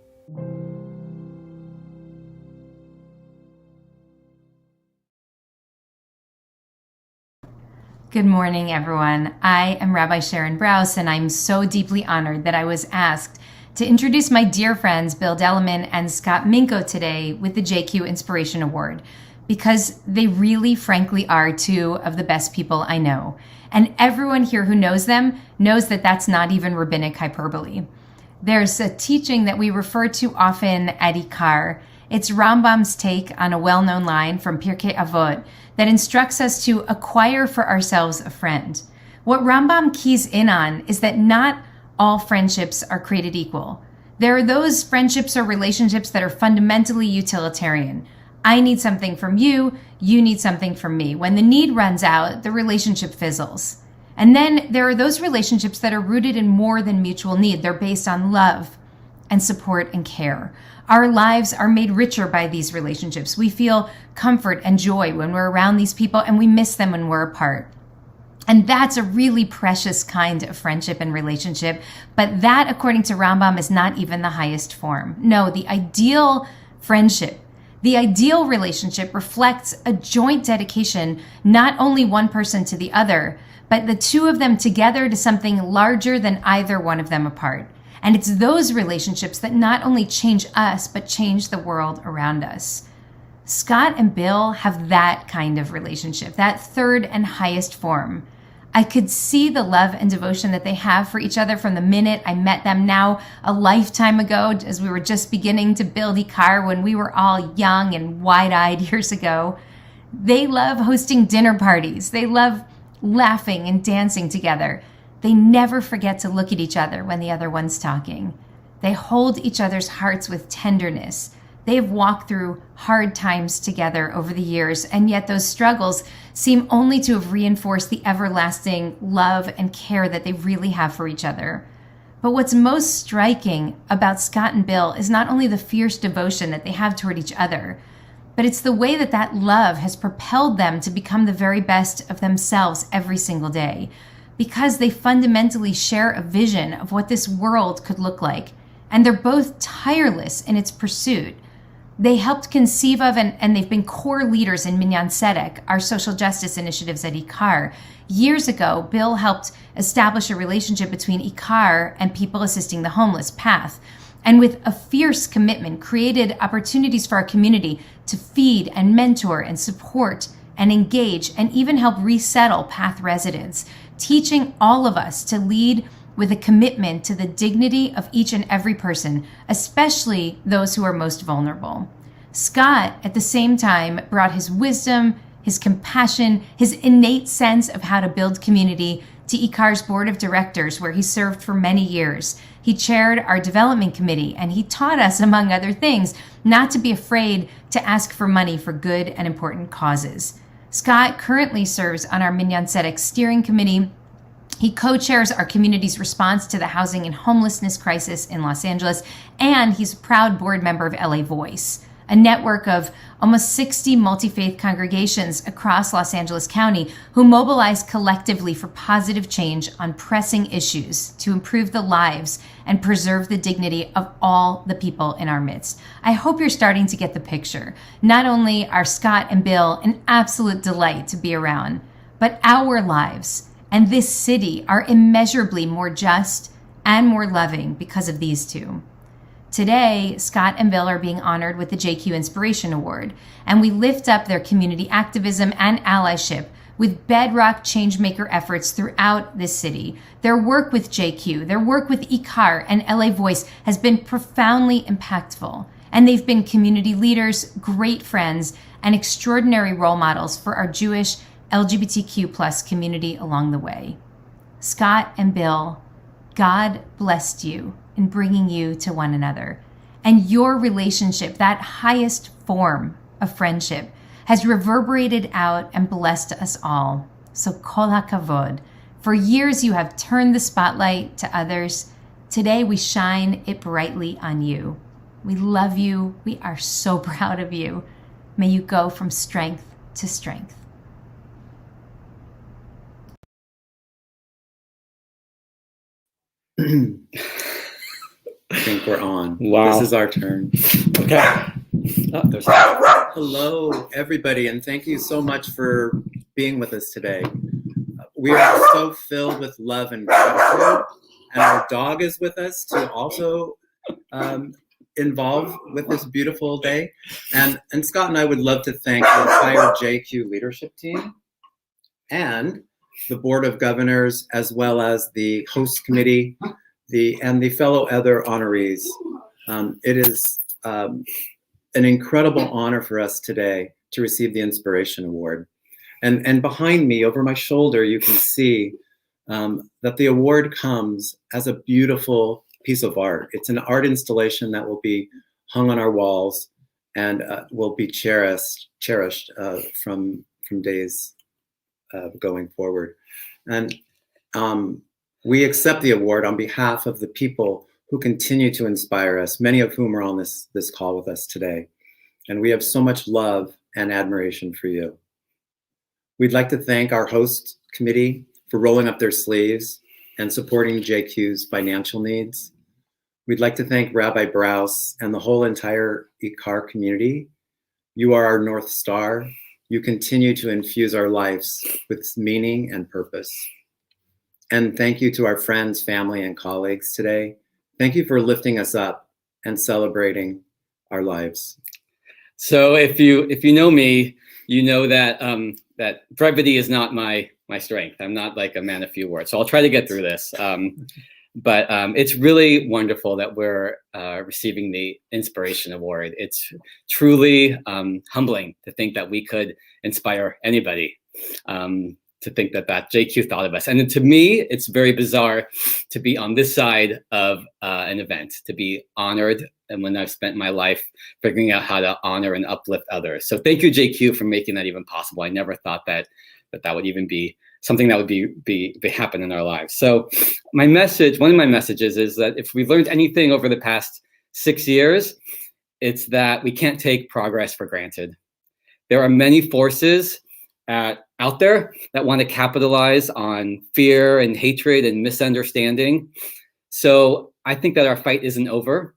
Good morning, everyone. I am Rabbi Sharon Brous, and I'm so deeply honored that I was asked to introduce my dear friends Bill Delleman and Scott Minko today with the JQ Inspiration Award, because they really, frankly, are 2 of the best people I know. And everyone here who knows them knows that that's not even rabbinic hyperbole. There's a teaching that we refer to often at ICAR. It's Rambam's take on a well-known line from Pirkei Avot that instructs us to acquire for ourselves a friend. What Rambam keys in on is that not all friendships are created equal. There are those friendships or relationships that are fundamentally utilitarian. I need something from you, you need something from me. When the need runs out, the relationship fizzles. And then there are those relationships that are rooted in more than mutual need. They're based on love and support and care. Our lives are made richer by these relationships. We feel comfort and joy when we're around these people, and we miss them when we're apart. And that's a really precious kind of friendship and relationship. But that, according to Rambam, is not even the highest form. No, the ideal friendship, the ideal relationship reflects a joint dedication, not only one person to the other, but the 2 of them together to something larger than either one of them apart. And it's those relationships that not only change us, but change the world around us. Scott and Bill have that kind of relationship, that 3rd and highest form. I could see the love and devotion that they have for each other from the minute I met them now a lifetime ago, as we were just beginning to build ICAR when we were all young and wide-eyed years ago. They love hosting dinner parties. They love laughing and dancing together. They never forget to look at each other when the other one's talking. They hold each other's hearts with tenderness. They have walked through hard times together over the years, and yet those struggles seem only to have reinforced the everlasting love and care that they really have for each other. But what's most striking about Scott and Bill is not only the fierce devotion that they have toward each other, but it's the way that that love has propelled them to become the very best of themselves every single day, because they fundamentally share a vision of what this world could look like, and they're both tireless in its pursuit. They helped conceive of and they've been core leaders in Minyan Tzedek, our social justice initiatives at ICAR. Years ago, Bill helped establish a relationship between ICAR and People Assisting the Homeless, PATH, and with a fierce commitment, created opportunities for our community to feed and mentor and support and engage and even help resettle PATH residents, teaching all of us to lead with a commitment to the dignity of each and every person, especially those who are most vulnerable. Scott, at the same time, brought his wisdom, his compassion, his innate sense of how to build community to ICAR's board of directors, where he served for many years. He chaired our development committee, and he taught us, among other things, not to be afraid to ask for money for good and important causes. Scott currently serves on our Minyan Tzedek steering committee. He co-chairs our community's response to the housing and homelessness crisis in Los Angeles, and he's a proud board member of LA Voice, a network of almost 60 multi-faith congregations across Los Angeles County who mobilize collectively for positive change on pressing issues to improve the lives and preserve the dignity of all the people in our midst. I hope you're starting to get the picture. Not only are Scott and Bill an absolute delight to be around, but our lives and this city are immeasurably more just and more loving because of these two. Today, Scott and Bill are being honored with the JQ Inspiration Award, and we lift up their community activism and allyship with bedrock changemaker efforts throughout this city. Their work with JQ, their work with ICAR and LA Voice has been profoundly impactful, and they've been community leaders, great friends, and extraordinary role models for our Jewish LGBTQ+ community along the way. Scott and Bill, God blessed you in bringing you to one another. And your relationship, that highest form of friendship, has reverberated out and blessed us all. So kol hakavod. For years you have turned the spotlight to others. Today we shine it brightly on you. We love you. We are so proud of you. May you go from strength to strength. I think we're on. Wow. This is our turn. Okay. Hello, everybody, and thank you so much for being with us today. We are so filled with love and gratitude, and our dog is with us to also involve with this beautiful day. And Scott and I would love to thank the entire JQ leadership team and the Board of Governors, as well as the host committee, and the fellow other honorees. It is an incredible honor for us today to receive the Inspiration Award. And behind me, over my shoulder, you can see that the award comes as a beautiful piece of art. It's an art installation that will be hung on our walls and will be cherished from days going forward. And we accept the award on behalf of the people who continue to inspire us, many of whom are on this call with us today. And we have so much love and admiration for you. We'd like to thank our host committee for rolling up their sleeves and supporting JQ's financial needs. We'd like to thank Rabbi Brous and the whole entire ICAR community. You are our North Star. You continue to infuse our lives with meaning and purpose. And thank you to our friends, family, and colleagues today. Thank you for lifting us up and celebrating our lives. So if you know me, you know that that brevity is not my strength. I'm not like a man of few words. So I'll try to get through this. But it's really wonderful that we're receiving the Inspiration Award. It's truly humbling to think that we could inspire anybody. To think that JQ thought of us. And to me, it's very bizarre to be on this side of an event, to be honored. And when I've spent my life figuring out how to honor and uplift others. So thank you, JQ, for making that even possible. I never thought that would even be something that would be happen in our lives. So one of my messages is that if we've learned anything over the past 6 years, it's that we can't take progress for granted. There are many forces out there that want to capitalize on fear and hatred and misunderstanding. So I think that our fight isn't over,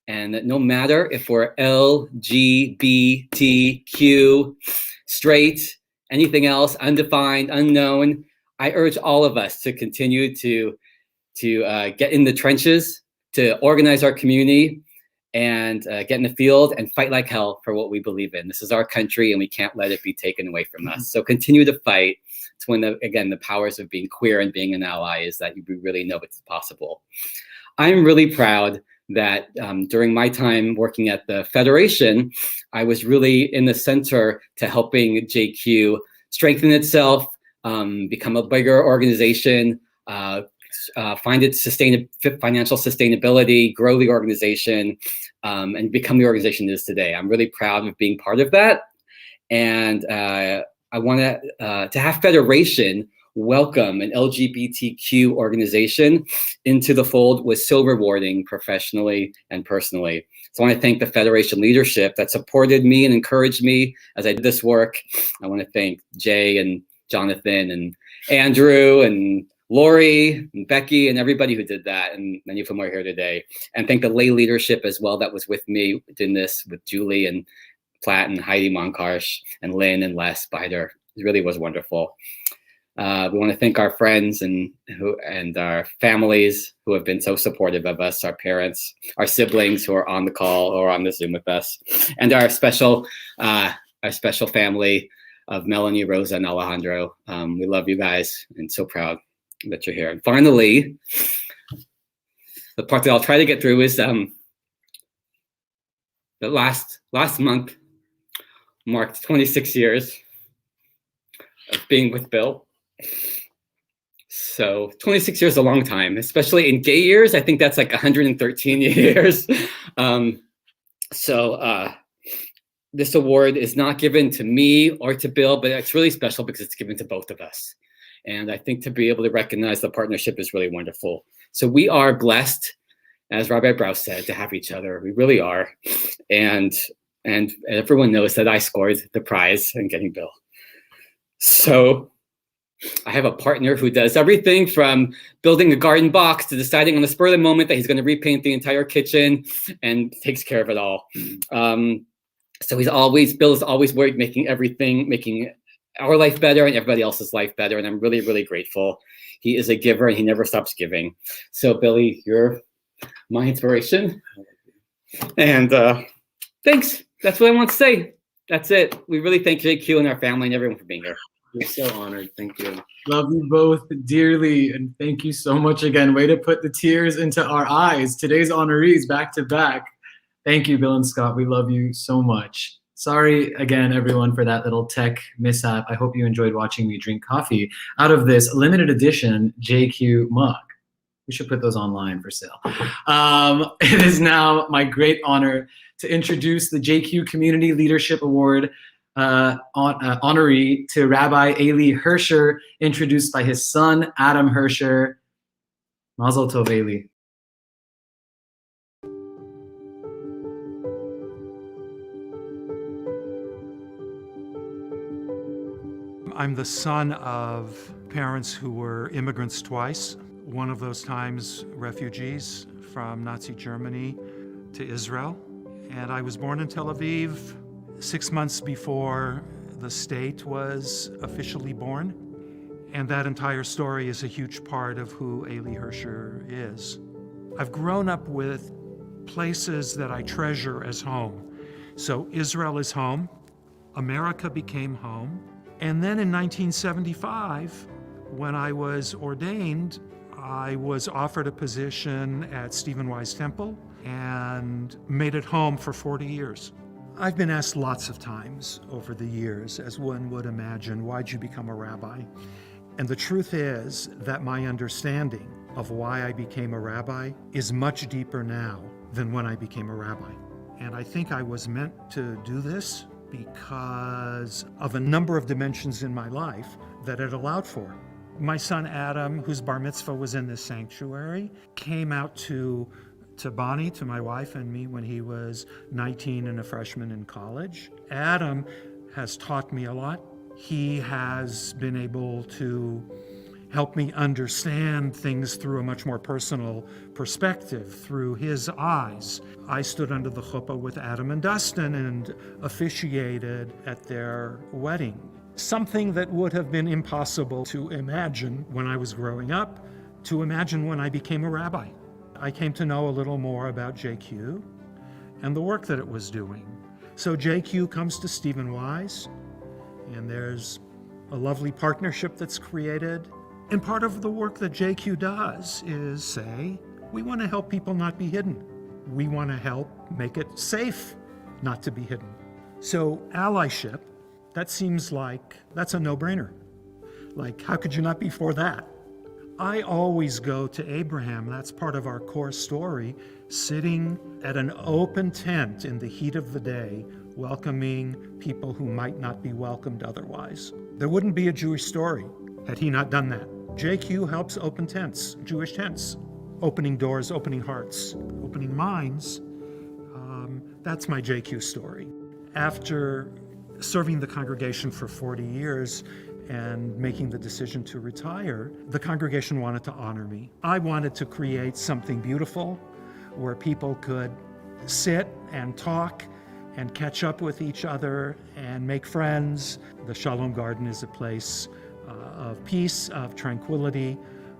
and that no matter if we're LGBTQ, straight, anything else, undefined, unknown, I urge all of us to continue to get in the trenches, to organize our community, and get in the field and fight like hell for what we believe in. This is our country, and we can't let it be taken away from us. So continue to fight. It's when the powers of being queer and being an ally is that we really know it's possible. I'm really proud that during my time working at the Federation, I was really in the center to helping JQ strengthen itself, become a bigger organization, find its financial sustainability, grow the organization, and become the organization it is today. I'm really proud of being part of that. And I want to have Federation welcome an LGBTQ organization into the fold was so rewarding professionally and personally. So I want to thank the Federation leadership that supported me and encouraged me as I did this work. I want to thank Jay and Jonathan and Andrew and Lori and Becky and everybody who did that, and many of whom are here today. And thank the lay leadership as well that was with me in this, with Julie and Platt and Heidi Monkarsh and Lynn and Les Spider. It really was wonderful. We want to thank our friends and our families who have been so supportive of us, our parents, our siblings who are on the call or on the Zoom with us, and our special family of Melanie, Rosa, and Alejandro. We love you guys and so proud that you're here. And finally, the part that I'll try to get through is the last month marked 26 years of being with Bill. So 26 years is a long time, especially in gay years. I think that's like 113 years. This award is not given to me or to Bill, but it's really special because it's given to both of us. And I think to be able to recognize the partnership is really wonderful. So we are blessed, as Rabbi Brous said, to have each other. We really are. And everyone knows that I scored the prize in getting Bill. So I have a partner who does everything from building a garden box to deciding on the spur of the moment that he's going to repaint the entire kitchen and takes care of it all. So Bill is always worried, making our life better and everybody else's life better. And I'm really, really grateful. He is a giver and he never stops giving. So Billy, you're my inspiration. And thanks. That's what I want to say. That's it. We really thank JQ and our family and everyone for being here. We're so honored. Thank you. Love you both dearly. And thank you so much again. Way to put the tears into our eyes. Today's honorees back to back. Thank you, Bill and Scott. We love you so much. Sorry again, everyone, for that little tech mishap. I hope you enjoyed watching me drink coffee out of this limited edition JQ mug. We should put those online for sale. It is now my great honor to introduce the JQ Community Leadership Award honoree to Rabbi Eli Hersher, introduced by his son, Adam Hersher. Mazel tov, Eli. I'm the son of parents who were immigrants twice. One of those times, refugees from Nazi Germany to Israel. And I was born in Tel Aviv 6 months before the state was officially born. And that entire story is a huge part of who Eli Hersher is. I've grown up with places that I treasure as home. So Israel is home, America became home, and then in 1975, when I was ordained, I was offered a position at Stephen Wise Temple and made it home for 40 years. I've been asked lots of times over the years, as one would imagine, why'd you become a rabbi? And the truth is that my understanding of why I became a rabbi is much deeper now than when I became a rabbi. And I think I was meant to do this because of a number of dimensions in my life that it allowed for. My son Adam, whose bar mitzvah was in this sanctuary, came out to Bonnie, to my wife and me, when he was 19 and a freshman in college. Adam has taught me a lot. He has been able to help me understand things through a much more personal perspective, through his eyes. I stood under the chuppah with Adam and Dustin and officiated at their wedding. Something that would have been impossible to imagine when I was growing up, to imagine when I became a rabbi. I came to know a little more about JQ and the work that it was doing. So JQ comes to Stephen Wise, and there's a lovely partnership that's created. And part of the work that JQ does is say, we want to help people not be hidden. we want to help make it safe not to be hidden. So allyship, that seems like that's a no-brainer. Like, how could you not be for that? I always go to Abraham, that's part of our core story, sitting at an open tent in the heat of the day, welcoming people who might not be welcomed otherwise. There wouldn't be a Jewish story had he not done that. JQ helps open tents, Jewish tents, opening doors, opening hearts, opening minds. That's my JQ story. After serving the congregation for 40 years and making the decision to retire, the congregation wanted to honor me. I wanted to create something beautiful where people could sit and talk and catch up with each other and make friends. The Shalom Garden is a place of peace, of tranquility,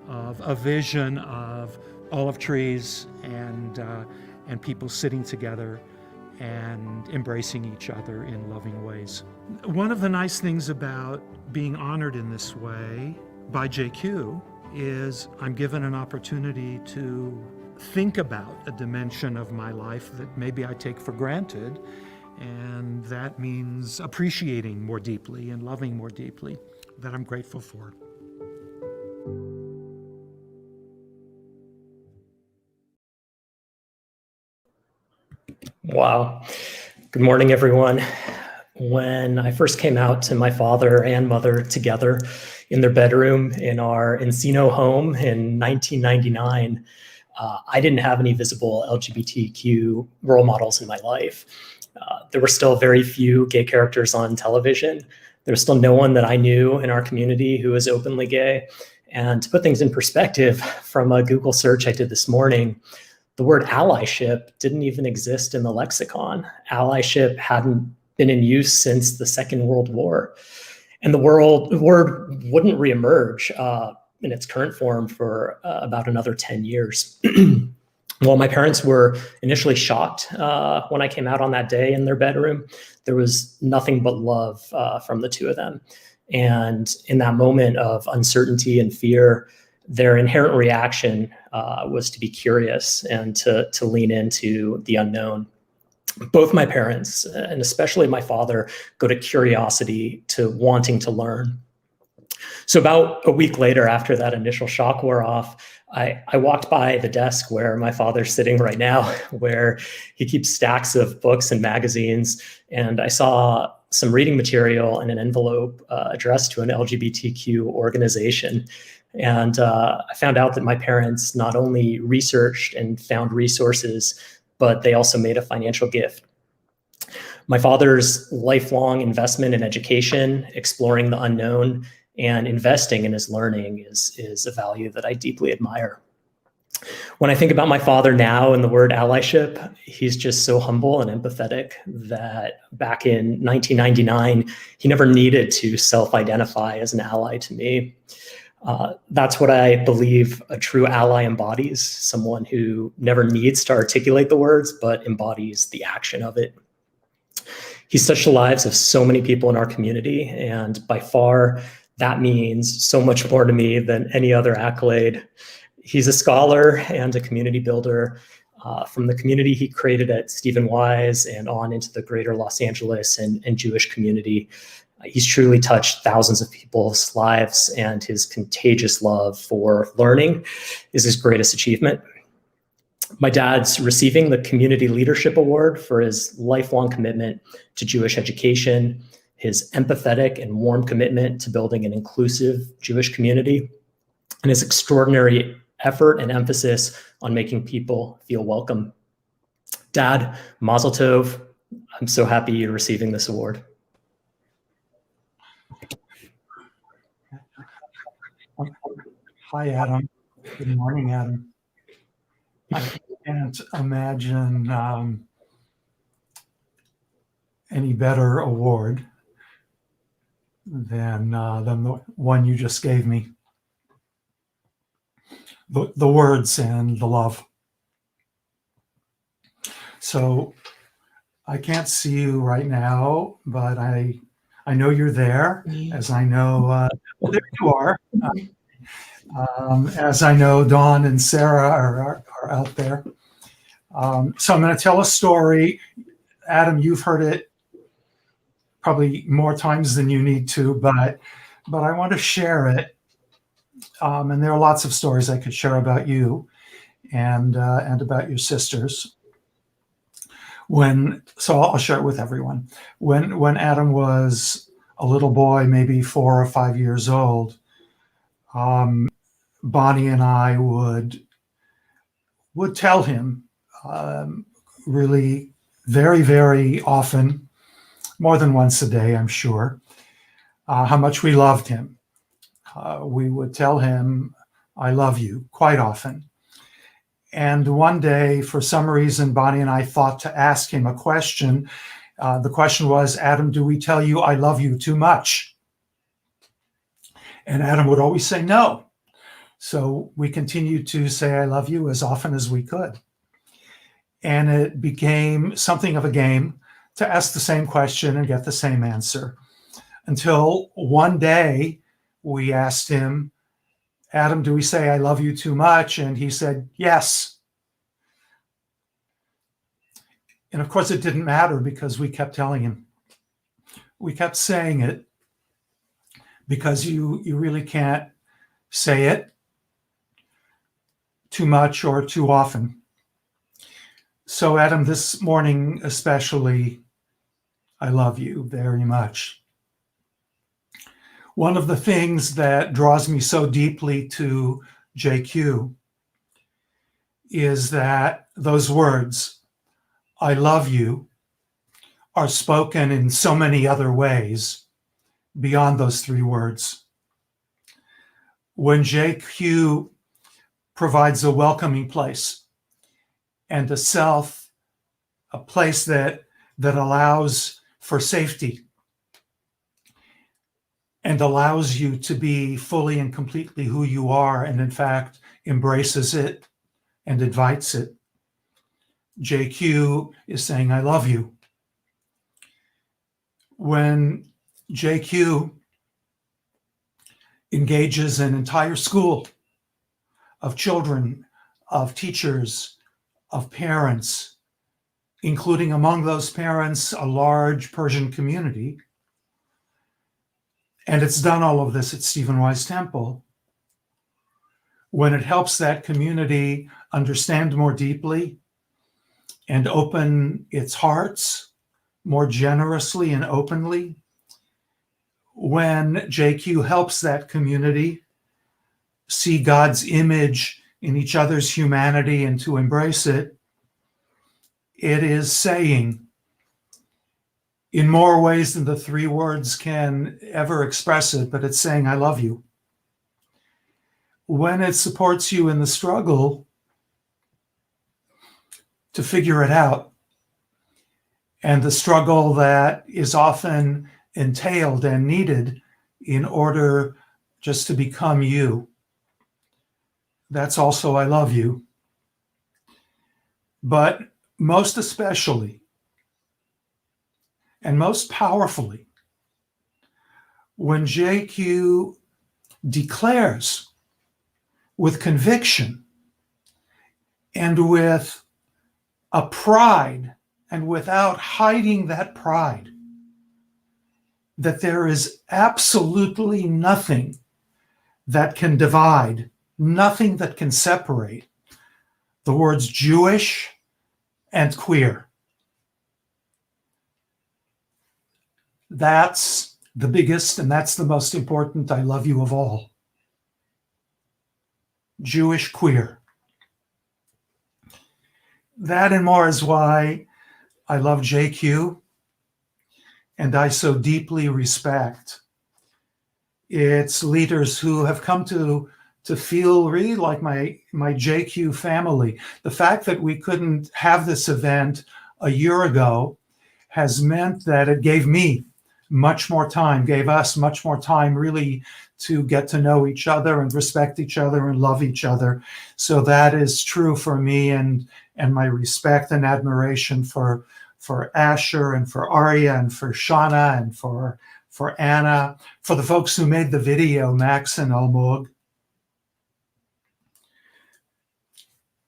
of a vision of olive trees and people sitting together and embracing each other in loving ways. One of the nice things about being honored in this way by JQ is I'm given an opportunity to think about a dimension of my life that maybe I take for granted, and that means appreciating more deeply and loving more deeply, that I'm grateful for. Wow. Good morning, everyone. When I first came out to my father and mother together in their bedroom in our Encino home in 1999, I didn't have any visible LGBTQ role models in my life. There were still very few gay characters on television. There was still no one that I knew in our community who was openly gay. And to put things in perspective, from a Google search I did this morning, the word allyship didn't even exist in the lexicon. Allyship hadn't been in use since the Second World War. And the word wouldn't reemerge in its current form for about another 10 years. Well, my parents were initially shocked when I came out on that day in their bedroom. There was nothing but love from the two of them. And in that moment of uncertainty and fear, their inherent reaction was to be curious and to lean into the unknown. Both my parents, and especially my father, go to curiosity, to wanting to learn. So about a week later, after that initial shock wore off, I walked by the desk where my father's sitting right now, where he keeps stacks of books and magazines, and I saw some reading material in an envelope addressed to an LGBTQ organization. And I found out that my parents not only researched and found resources, but they also made a financial gift. My father's lifelong investment in education, exploring the unknown, and investing in his learning is a value that I deeply admire. When I think about my father now and the word allyship, he's just so humble and empathetic that back in 1999, he never needed to self-identify as an ally to me. That's what I believe a true ally embodies, someone who never needs to articulate the words, but embodies the action of it. He's touched the lives of so many people in our community, and by far, that means so much more to me than any other accolade. He's a scholar and a community builder. From the community he created at Stephen Wise and on into the greater Los Angeles and Jewish community, he's truly touched thousands of people's lives, and his contagious love for learning is his greatest achievement. My dad's receiving the Community Leadership Award for his lifelong commitment to Jewish education, his empathetic and warm commitment to building an inclusive Jewish community, and his extraordinary effort and emphasis on making people feel welcome. Dad, Mazel Tov, I'm so happy you're receiving this award. Hi, Adam. Good morning, Adam. I can't imagine any better award than the one you just gave me. The words and the love. So I can't see you right now, but I know you're there, as I know there you are. As I know Dawn and Sarah are out there. So I'm going to tell a story. Adam, you've heard it probably more times than you need to, but I want to share it. And there are lots of stories I could share about you and about your sisters. So I'll share it with everyone. When Adam was a little boy, maybe 4 or 5 years old, Bonnie and I would tell him really very, very often, more than once a day, I'm sure, how much we loved him. We would tell him, "I love you," quite often. And one day, for some reason, Bonnie and I thought to ask him a question. The question was, "Adam, do we tell you I love you too much?" And Adam would always say no. So we continued to say "I love you" as often as we could. And it became something of a game to ask the same question and get the same answer. Until one day we asked him, "Adam, do we say I love you too much?" And he said, "Yes." And of course it didn't matter because we kept telling him. We kept saying it because you really can't say it too much or too often. So Adam, this morning especially, I love you very much. One of the things that draws me so deeply to JQ is that those words, "I love you," are spoken in so many other ways beyond those 3 words. When JQ provides a welcoming place and a place that allows for safety and allows you to be fully and completely who you are, and in fact embraces it and invites it, JQ is saying, "I love you." When JQ engages an entire school of children, of teachers, of parents, including among those parents a large Persian community, and it's done all of this at Stephen Wise Temple, when it helps that community understand more deeply and open its hearts more generously and openly, when JQ helps that community see God's image in each other's humanity and to embrace it, it is saying, in more ways than the 3 words can ever express it, but it's saying, "I love you." When it supports you in the struggle to figure it out, and the struggle that is often entailed and needed in order just to become you, that's also "I love you." But most especially and most powerfully, when JQ declares with conviction and with a pride and without hiding that pride that there is absolutely nothing that can divide, nothing that can separate the words Jewish and queer. That's the biggest and that's the most important "I love you" of all. Jewish, queer. That and more is why I love JQ and I so deeply respect its leaders who have come to feel really like my JQ family. The fact that we couldn't have this event a year ago has meant that it gave me much more time, gave us much more time really to get to know each other and respect each other and love each other. So that is true for me, and my respect and admiration for Asher and for Arya and for Shauna and for Anna, for the folks who made the video, Max and Almog,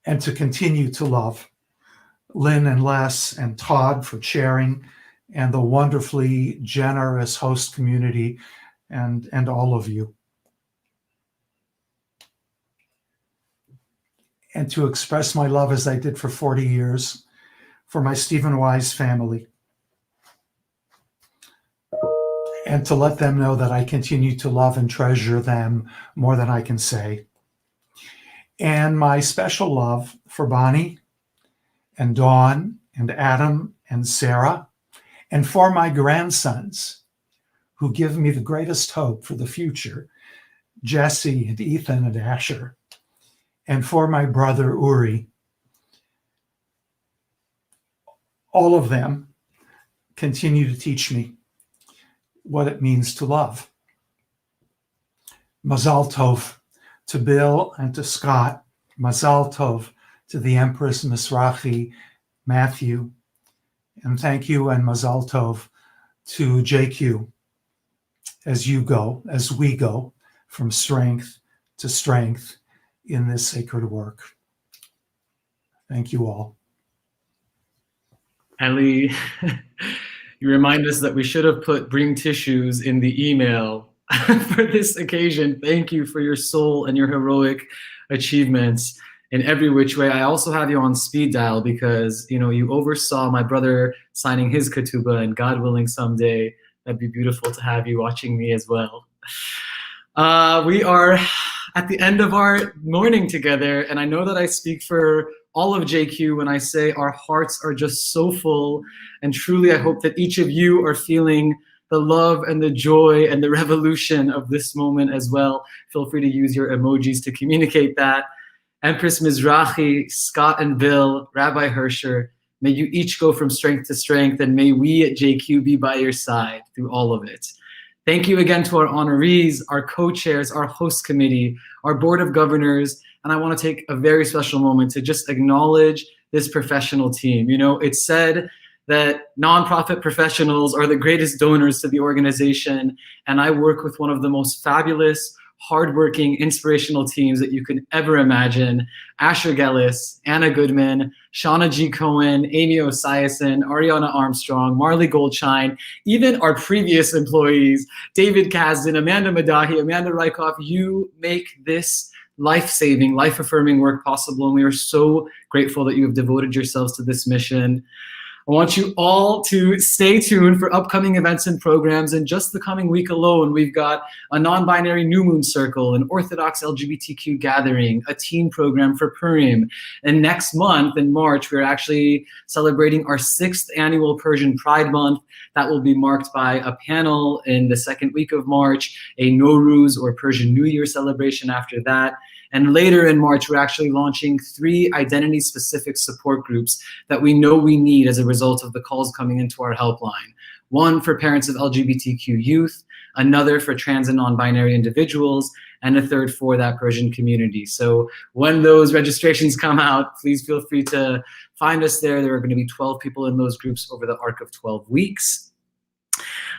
and to continue to love Lynn and Les and Todd for chairing, and the wonderfully generous host community and all of you. And to express my love as I did for 40 years for my Stephen Wise family. And to let them know that I continue to love and treasure them more than I can say. And my special love for Bonnie and Dawn and Adam and Sarah, and for my grandsons who give me the greatest hope for the future, Jesse and Ethan and Asher, and for my brother Uri. All of them continue to teach me what it means to love. Mazal Tov to Bill and to Scott. Mazal Tov to the Empress Mizrahi, Matthew. And thank you and Mazal Tov to JQ as we go from strength to strength in this sacred work. Thank you all. Ellie, you remind us that we should have bring tissues in the email for this occasion. Thank you for your soul and your heroic achievements in every which way. I also have you on speed dial because, you oversaw my brother signing his ketubah, and God willing someday, that'd be beautiful to have you watching me as well. We are at the end of our morning together, and I know that I speak for all of JQ when I say our hearts are just so full, and truly I hope that each of you are feeling the love and the joy and the revolution of this moment as well. Feel free to use your emojis to communicate that. Empress Mizrahi, Scott and Bill, Rabbi Hersher, may you each go from strength to strength, and may we at JQ be by your side through all of it. Thank you again to our honorees, our co-chairs, our host committee, our board of governors, and I want to take a very special moment to just acknowledge this professional team. It's said that nonprofit professionals are the greatest donors to the organization, and I work with one of the most fabulous, hardworking, inspirational teams that you could ever imagine. Asher Gellis, Anna Goodman, Shauna G. Cohen, Amy Osiason, Ariana Armstrong, Marley Goldshine, even our previous employees, David Kasdan, Amanda Madahi, Amanda Rykoff. You make this life-saving, life-affirming work possible, and we are so grateful that you have devoted yourselves to this mission. I want you all to stay tuned for upcoming events and programs. In just the coming week alone, we've got a non-binary New Moon Circle, an Orthodox LGBTQ gathering, a teen program for Purim. And next month, in March, we're actually celebrating our 6th annual Persian Pride Month. That will be marked by a panel in the second week of March, a Nowruz or Persian New Year celebration after that. And later in March, we're actually launching 3 identity-specific support groups that we know we need as a result of the calls coming into our helpline. One for parents of LGBTQ youth, another for trans and non-binary individuals, and a third for that Persian community. So when those registrations come out, please feel free to find us there. There are going to be 12 people in those groups over the arc of 12 weeks.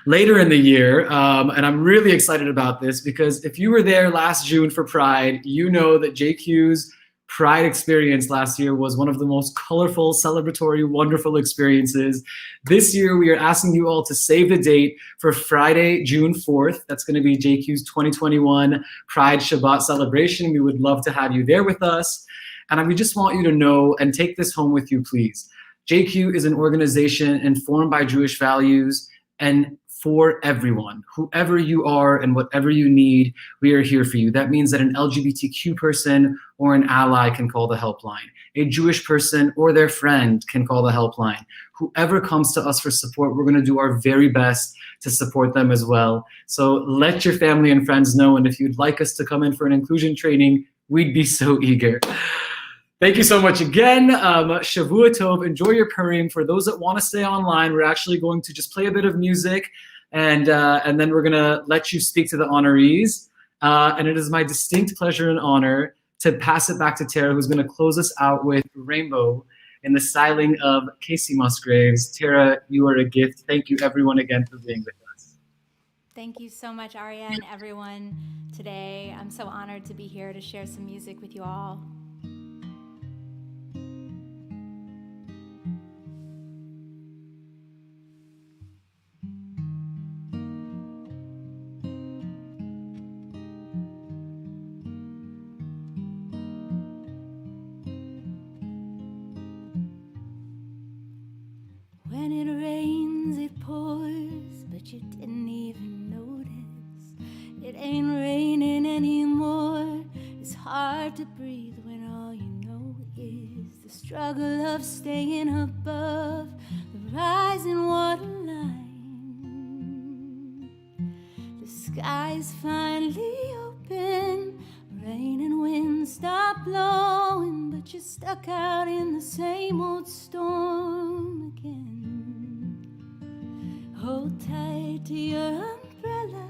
Later in the year, and I'm really excited about this because if you were there last June for Pride, you know that JQ's Pride experience last year was one of the most colorful, celebratory, wonderful experiences. This year, we are asking you all to save the date for Friday, June 4th. That's going to be JQ's 2021 Pride Shabbat celebration. We would love to have you there with us. And we just want you to know and take this home with you, please. JQ is an organization informed by Jewish values and for everyone. Whoever you are and whatever you need, we are here for you. That means that an LGBTQ person or an ally can call the helpline. A Jewish person or their friend can call the helpline. Whoever comes to us for support, we're going to do our very best to support them as well. So let your family and friends know, and if you'd like us to come in for an inclusion training, we'd be so eager. Thank you so much again. Shavua Tov, enjoy your Purim. For those that want to stay online, we're actually going to just play a bit of music and then we're going to let you speak to the honorees. And it is my distinct pleasure and honor to pass it back to Tara, who's going to close us out with Rainbow in the styling of Casey Musgraves. Tara, you are a gift. Thank you everyone again for being with us. Thank you so much, Arya, and everyone today. I'm so honored to be here to share some music with you all. hard to breathe when all you know is the struggle of staying above the rising waterline. The sky's finally open, rain and wind stop blowing, but you're stuck out in the same old storm again. Hold tight to your umbrella,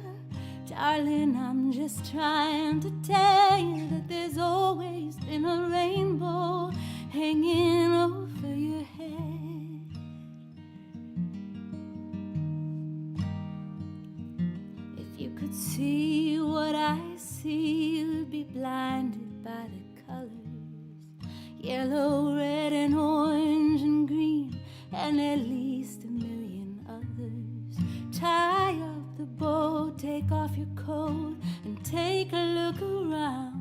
darling, I'm just trying to tell you that there's always been a rainbow hanging over your head. If you could see what I see, you'd be blinded by the colors, yellow, red, and orange, and green, and at least a million others. Tie up the boat, take off your coat, and take a look around.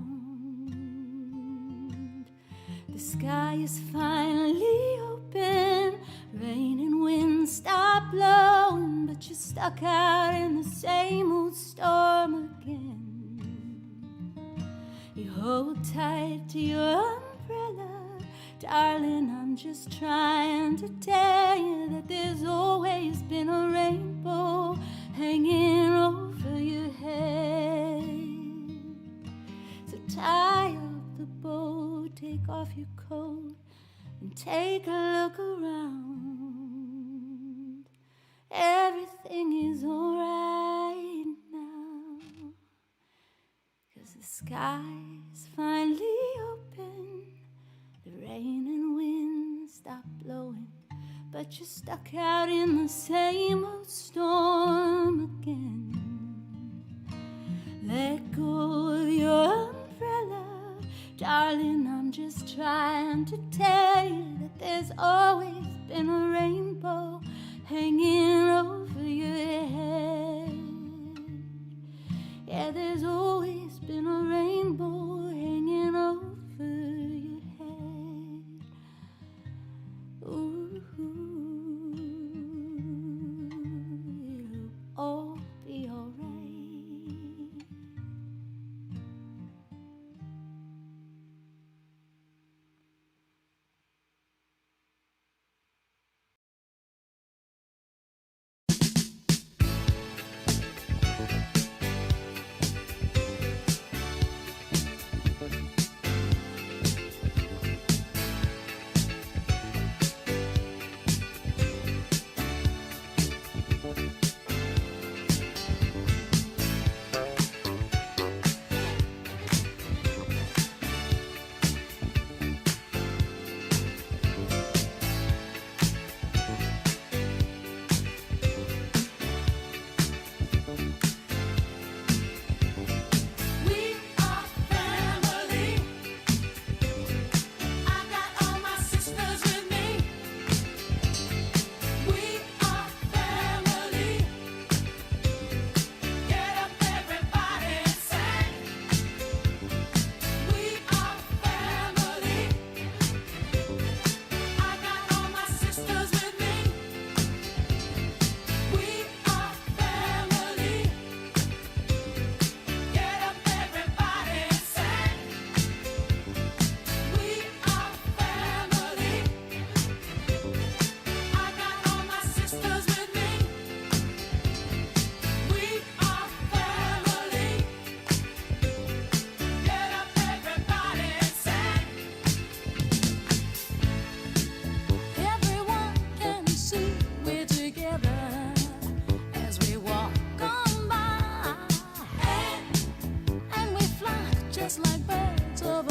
The sky is finally open, rain and wind stop blowing, but you're stuck out in the same old storm again. You hold tight to your umbrella, darling, I'm just trying to tell you that there's always been a rainbow hanging over your head. So tie up the boat, take off your coat, and take a look around. Everything is alright now, 'cause the sky's finally open, the rain and wind stop blowing, but you're stuck out in the same old storm again. Let go of your umbrella, darling, I'm just trying to tell you that there's always been a rainbow hanging over your head. Yeah, there's always been a rainbow hanging over your head. Ooh, it'll all be alright. Like birds over